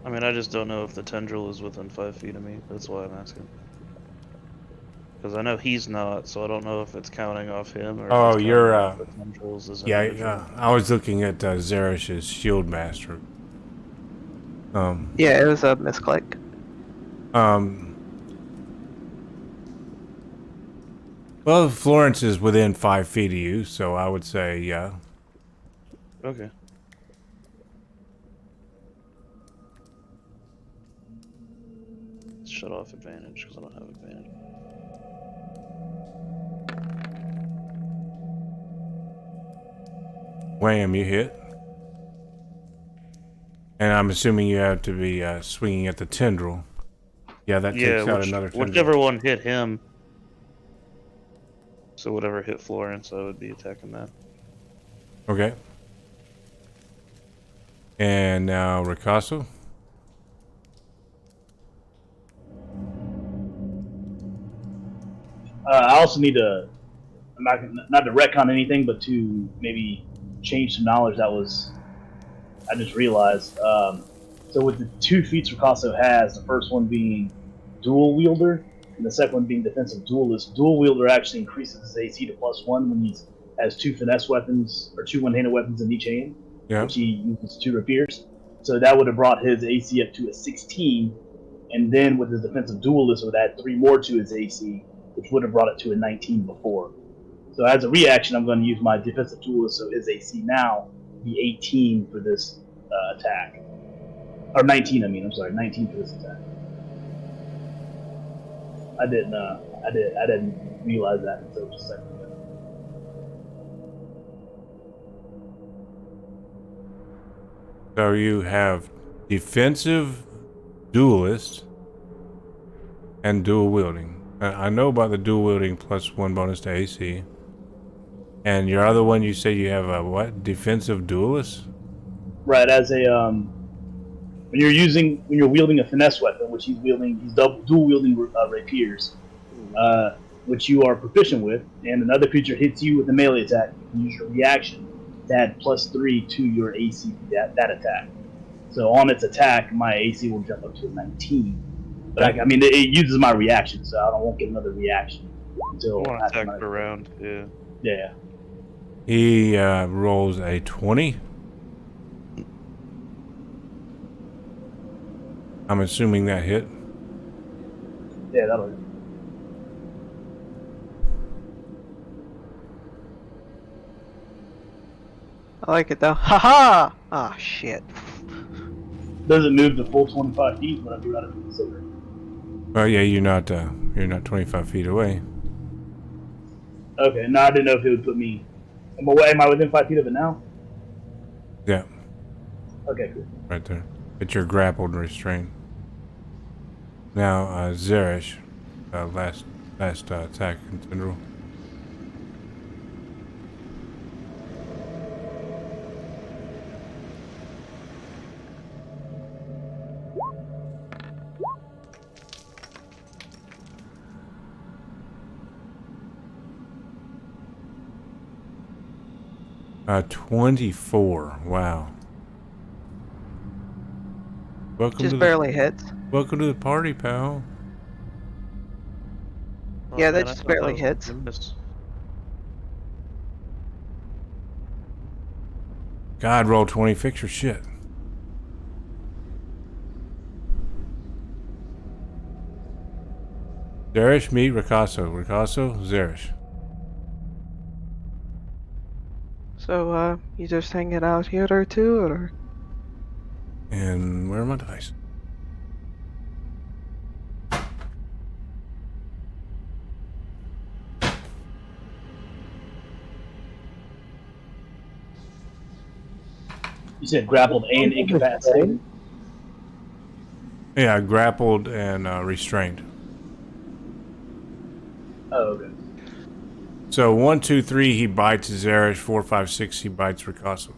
I mean, I just don't know if the tendril is within 5 feet of me. That's why I'm asking. Because I know he's not, so I don't know if it's counting off him or. Oh, if it's you're, counting off the tendrils as Yeah, individual. I was looking at Zaresh's Shield Master. Yeah, it was a misclick. Well, Florence is within 5 feet of you, so I would say, yeah. Okay. Shut off advantage because I don't have advantage. Wham, you hit. And I'm assuming you have to be swinging at the tendril. Yeah, that takes out another tendril. Whichever one hit him. So whatever hit Florence, I would be attacking that. Okay. And now Ricasso. I also need to, not to retcon anything, but to maybe change some knowledge that was, I just realized. So with the 2 feats Ricasso has, the first one being dual wielder, and the second one being defensive duelist. Dual wielder actually increases his AC to +1 when he has 2 finesse weapons or 2 one-handed weapons in each hand, Yeah. which he uses 2 rapiers. So that would have brought his AC up to a 16, and then with his defensive duelist, would add 3 more to his AC, which would have brought it to a 19 before. So as a reaction, I'm going to use my defensive duelist, so his AC now be 18 for this attack. Or 19, I mean, I'm sorry, 19 for this attack. I didn't realize that until just a second ago. So you have defensive, duelist, and dual wielding. I know about the dual wielding +1 bonus to AC. And your other one, you say you have a what? Defensive duelist? Right, as a when you're wielding a finesse weapon, which he's dual wielding rapiers, which you are proficient with, and another creature hits you with a melee attack, you can use your reaction to add +3 to your AC that attack. So on its attack, my AC will jump up to a 19. But I mean, it uses my reaction, so I won't get another reaction until One after attack per round, yeah. Yeah. He rolls a 20. I'm assuming that hit. Yeah, that'll hit. I like it though. Haha! Ah, shit. Does it move the full 25 feet when I do that in the silver? Well, yeah, you're not 25 feet away. Okay, no, I didn't know if it would put me. Am I within 5 feet of it now? Yeah, Okay, cool. right there. But you're grappled and restrained. Now, Zeresh, last attack in Tendril. Uh, 24. Wow. Welcome Just to barely hits. Welcome to the party, pal. Oh, Yeah, man, that I just thought barely was hits. gonna miss. God, roll 20, fix your shit. Zeresh, meet Rikasso. Rikasso, Zeresh. So, you just hanging out here or two, or? And where are my dice? You said grappled and incapacitated? Yeah, grappled and restrained. Oh, okay. So 1, 2, 3, he bites Zeresh. 4, 5, 6, he bites Rikasso.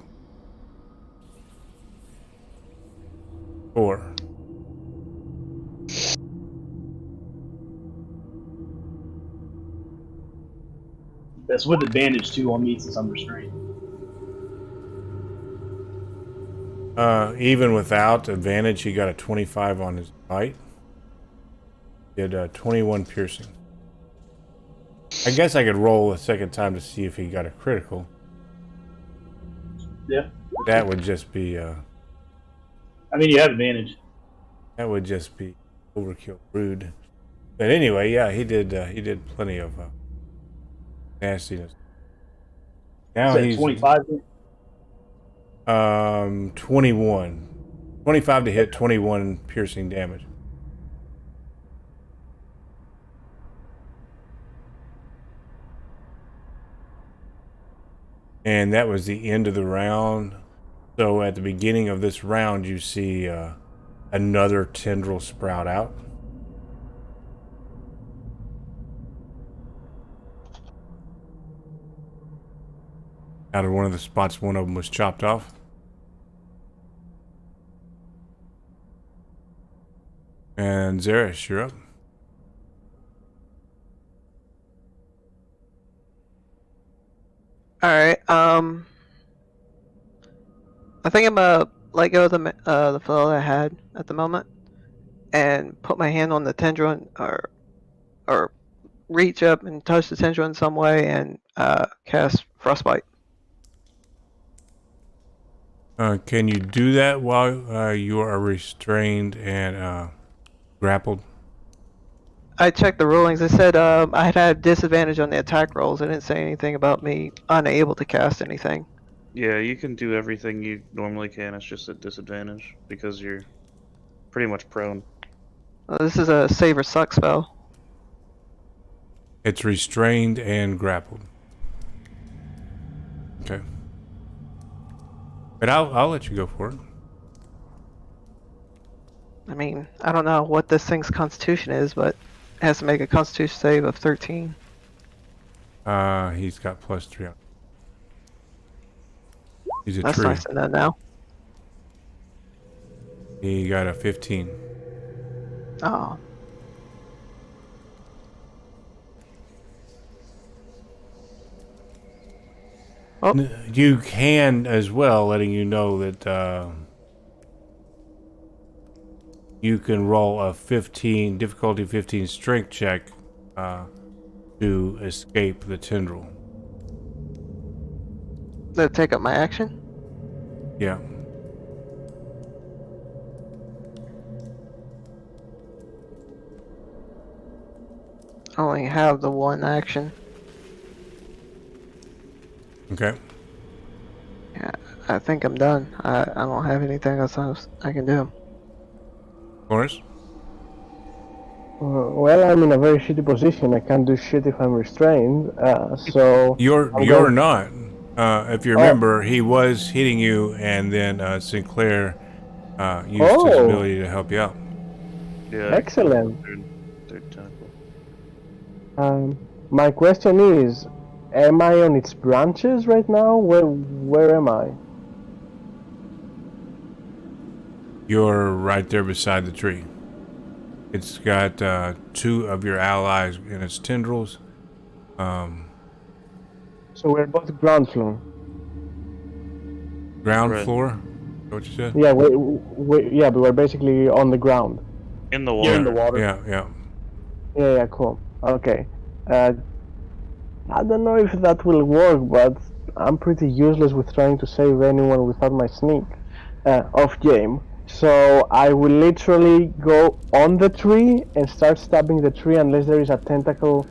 4. That's with advantage too on me since I'm restrained. Even without advantage, he got a 25 on his bite. Did 21 piercing. I guess I could roll a second time to see if he got a critical. Yeah. That would just be I mean, you have advantage. that would just be overkill, rude. But anyway, yeah, he did plenty of nastiness. Now You said he's 25? 21. 25 to hit, 21 piercing damage. And that was the end of the round. So at the beginning of this round, you see another tendril sprout out. Out of one of the spots, one of them was chopped off. And Zeresh, you're up. Alright, I think I'm gonna let go of the fellow I had at the moment and put my hand on the tendril or or reach up and touch the tendril in some way and cast Frostbite. Can you do that while you are restrained and grappled? I checked the rulings. It said I had disadvantage on the attack rolls. It didn't say anything about me unable to cast anything. Yeah, you can do everything you normally can. It's just a disadvantage because you're pretty much prone. This is a save or suck spell. It's restrained and grappled. Okay. But I'll let you go for it. I mean, I don't know what this thing's constitution is, but it has to make a constitution save of 13. He's got +3 on. He's a That's tree. nice to know now. He got a 15. Oh. You can as well, letting you know that you can roll a 15, difficulty 15 strength check to escape the tendril. Did it take up my action? Yeah. I only have the one action. Okay. Yeah, I think I'm done. I don't have anything else I can do. Lawrence? Well, I'm in a very shitty position. I can't do shit if I'm restrained. So You're not. If you remember, he was hitting you, and then Sinclair used his ability to help you out. Yeah. Excellent. Third tentacle. My question is, am I on its branches right now? Where am I? You're right there beside the tree. It's got 2 of your allies in its tendrils. So we're both ground floor. Ground Right. floor? Is that what you said? Yeah, yeah, but we're basically on the ground. In the You're water. in the water. Yeah. Yeah, cool. Okay. I don't know if that will work, but I'm pretty useless with trying to save anyone without my sneak off game. So I will literally go on the tree and start stabbing the tree unless there is a tentacle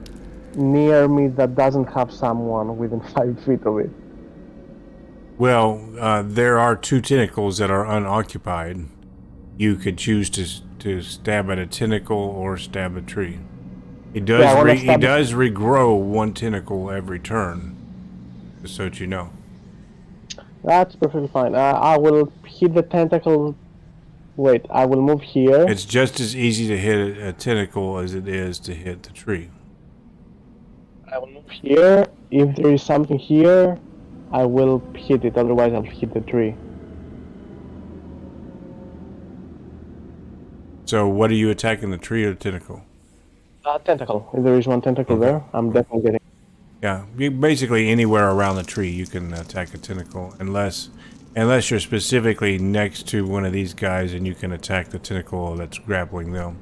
near me that doesn't have someone within 5 feet of it. Well, there are 2 tentacles that are unoccupied. You could choose to stab at a tentacle or stab a tree. He does he does regrow 1 tentacle every turn, just so that you know. That's perfectly fine. I will hit the tentacle. Wait, I will move here. It's just as easy to hit a tentacle as it is to hit the tree. I will move here. If there is something here, I will hit it. Otherwise, I'll hit the tree. So what are you attacking, the tree or the tentacle? Tentacle. If there is one tentacle there, I'm definitely getting. Yeah, basically anywhere around the tree you can attack a tentacle, unless you're specifically next to one of these guys and you can attack the tentacle that's grappling them.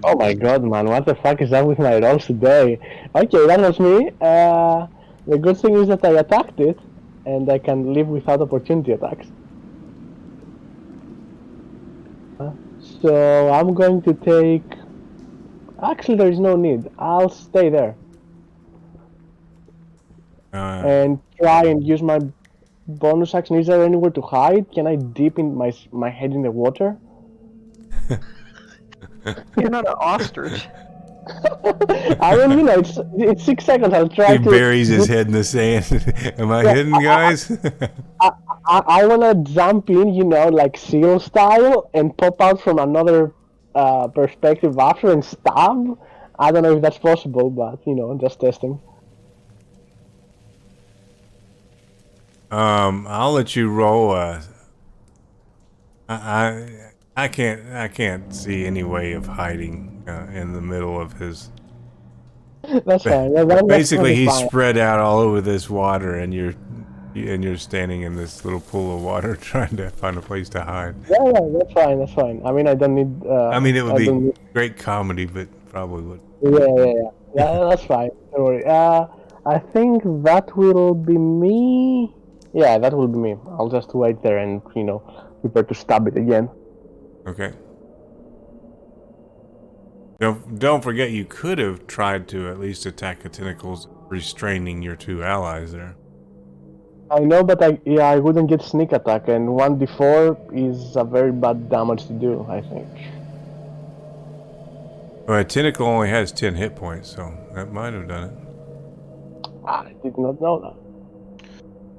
Oh my god, man, what the fuck is up with my rolls today? Okay, that was me. The good thing is that I attacked it, and I can live without opportunity attacks. So I'm going to take... Actually, there is no need. I'll stay there. And try and use my bonus action. Is there anywhere to hide? Can I dip in my head in the water? You're not an ostrich. I don't know, it's 6 seconds. I'll try He buries his head in the sand. Am I hidden, guys? I wanna jump in, you know, like seal style, and pop out from another perspective after and stab. I don't know if that's possible, but you know, just testing. I'll let you roll. I can't see any way of hiding in the middle of his. That's fine. Basically, he's spread out all over this water, and you're And you're standing in this little pool of water trying to find a place to hide. Yeah, that's fine. That's fine. I mean, I don't need. I mean, it would I be don't need. great comedy, but probably would. Yeah. That's fine. Don't worry. I think that will be me. Yeah, that will be me. I'll just wait there and prepare to stab it again. Okay. Don't forget you could have tried to at least attack the tentacles, restraining your two allies there. I know, but I wouldn't get sneak attack, and 1d4 is a very bad damage to do, I think. Well, a tentacle only has 10 hit points, so that might have done it. I did not know that.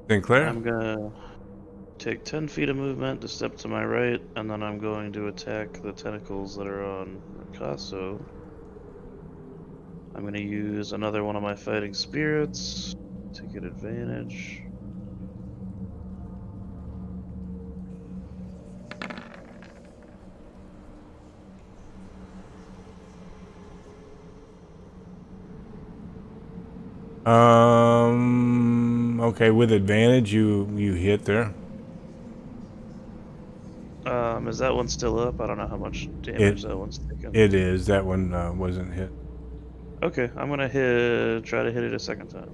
Sinclair? I'm gonna take 10 feet of movement to step to my right, and then I'm going to attack the tentacles that are on Picasso. I'm gonna use another one of my fighting spirits to get advantage. Okay, with advantage you hit there. Is that one still up? I don't know how much damage that one's taken. It is. That one wasn't hit. Okay, I'm gonna try to hit it a second time.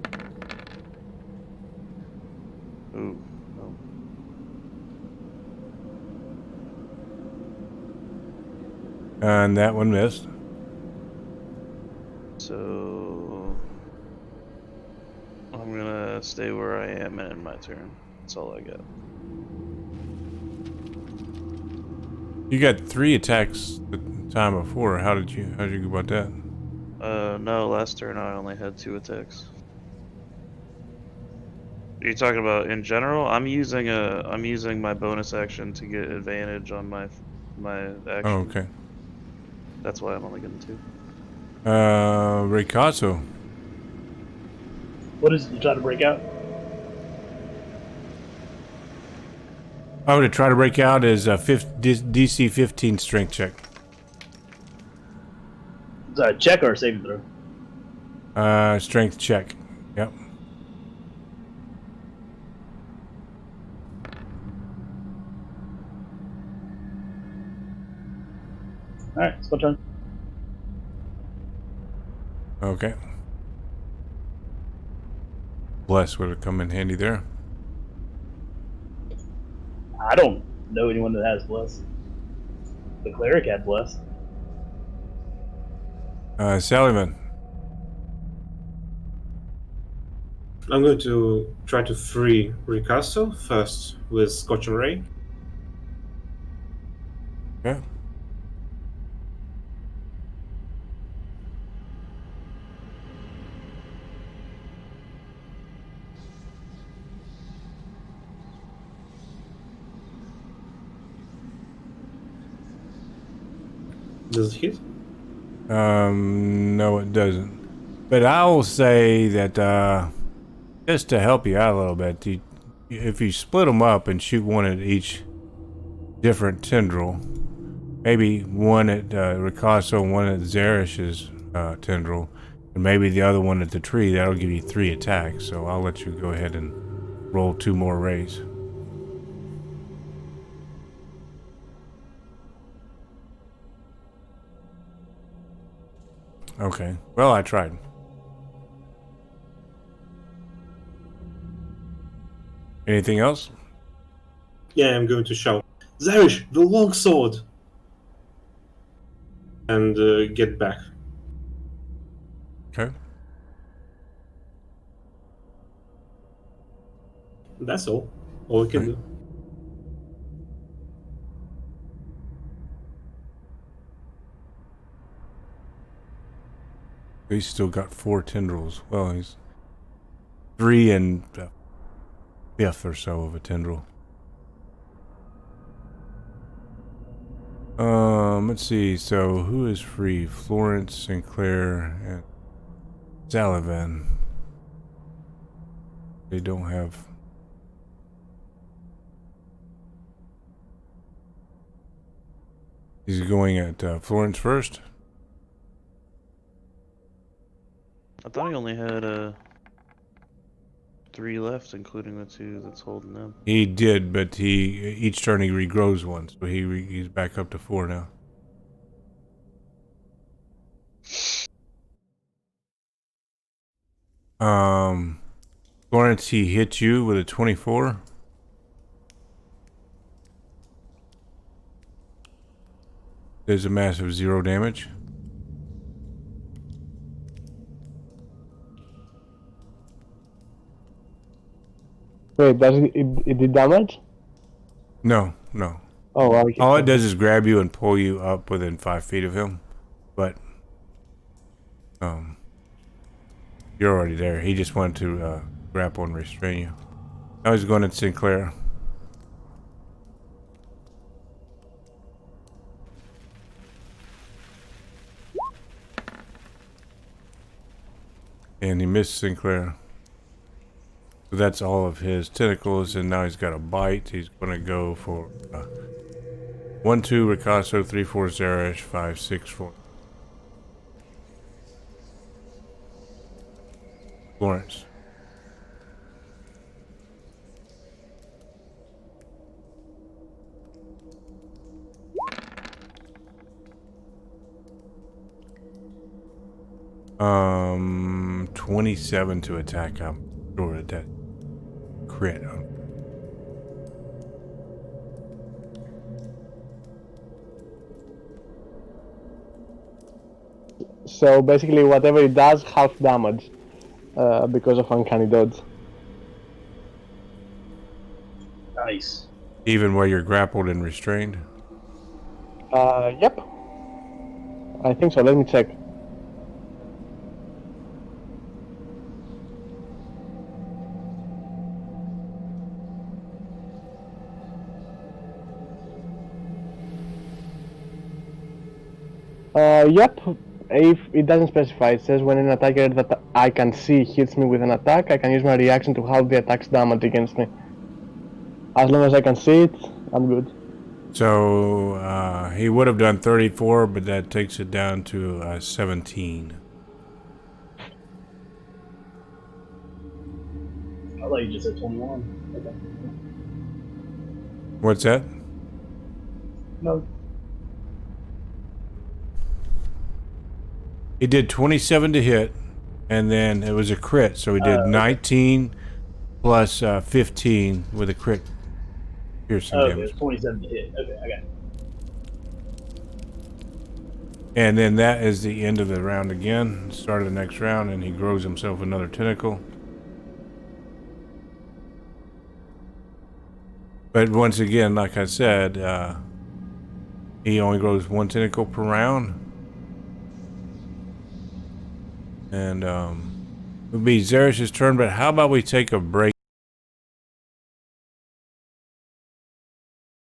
Ooh, no. And that one missed. So I'm gonna stay where I am and end my turn. That's all I got. You got 3 attacks the time before. How did you go about that? No, last turn I only had 2 attacks. Are you talking about in general? I'm using my bonus action to get advantage on my action. Oh, okay. That's why I'm only getting 2. Ricasso. What is it you try to break out? Oh, to try to break out is a DC 15 strength check. Is that a check or a saving throw? Strength check. Yep. Alright, it's my turn. Okay. Bless would have come in handy there. I don't know anyone that has bless. The cleric had bless. Sallyman. I'm going to try to free Ricasso first with Scorching Ray. Okay. Does it hit? No, it doesn't. But I will say that just to help you out a little bit, if you split them up and shoot one at each different tendril, maybe one at Ricasso and one at Zarish's tendril, and maybe the other one at the tree, that'll give you 3 attacks. So I'll let you go ahead and roll 2 more rays. Okay. Well, I tried. Anything else? Yeah, I'm going to shout, Zarish, the long sword! And get back. Okay. That's all. All we can do. He's still got 4 tendrils. Well, he's 3 and a fifth or so of a tendril. Let's see. So who is free? Florence, Sinclair, and Salavan. They don't have. He's going at Florence first. I thought he only had 3 left, including the 2 that's holding them. He did, but each turn he regrows one, so he's back up to 4 now. Lawrence, he hit you with a 24. There's a massive 0 damage. Wait, it did damage? No, no. Oh, okay. All it does is grab you and pull you up within 5 feet of him. But, you're already there. He just wanted to grapple and restrain you. Now he's going at Sinclair. And he missed Sinclair. So that's all of his tentacles, and now he's got a bite. He's going to go for 1-2 Ricasso, 3-4 Zerish, 5-6 Lawrence. Um, 27 to attack. I'm sure that crit. So basically, whatever it does, half damage because of uncanny dodge. Nice. Even where you're grappled and restrained. Yep. I think so. Let me check. Yep. If it doesn't specify, it says when an attacker that I can see hits me with an attack, I can use my reaction to halve the attack's damage against me. As long as I can see it, I'm good. So he would have done 34, but that takes it down to 17. I thought you just said 21. Okay. What's that? No. He did 27 to hit, and then it was a crit, so he did 19 plus 15 with a crit piercing Okay, damage. it's 27 to hit. Okay, I got it. And then that is the end of the round again. Start of the next round, and he grows himself another tentacle. But once again, like I said, he only grows 1 tentacle per round. And it would be Zerish's turn, but how about we take a break?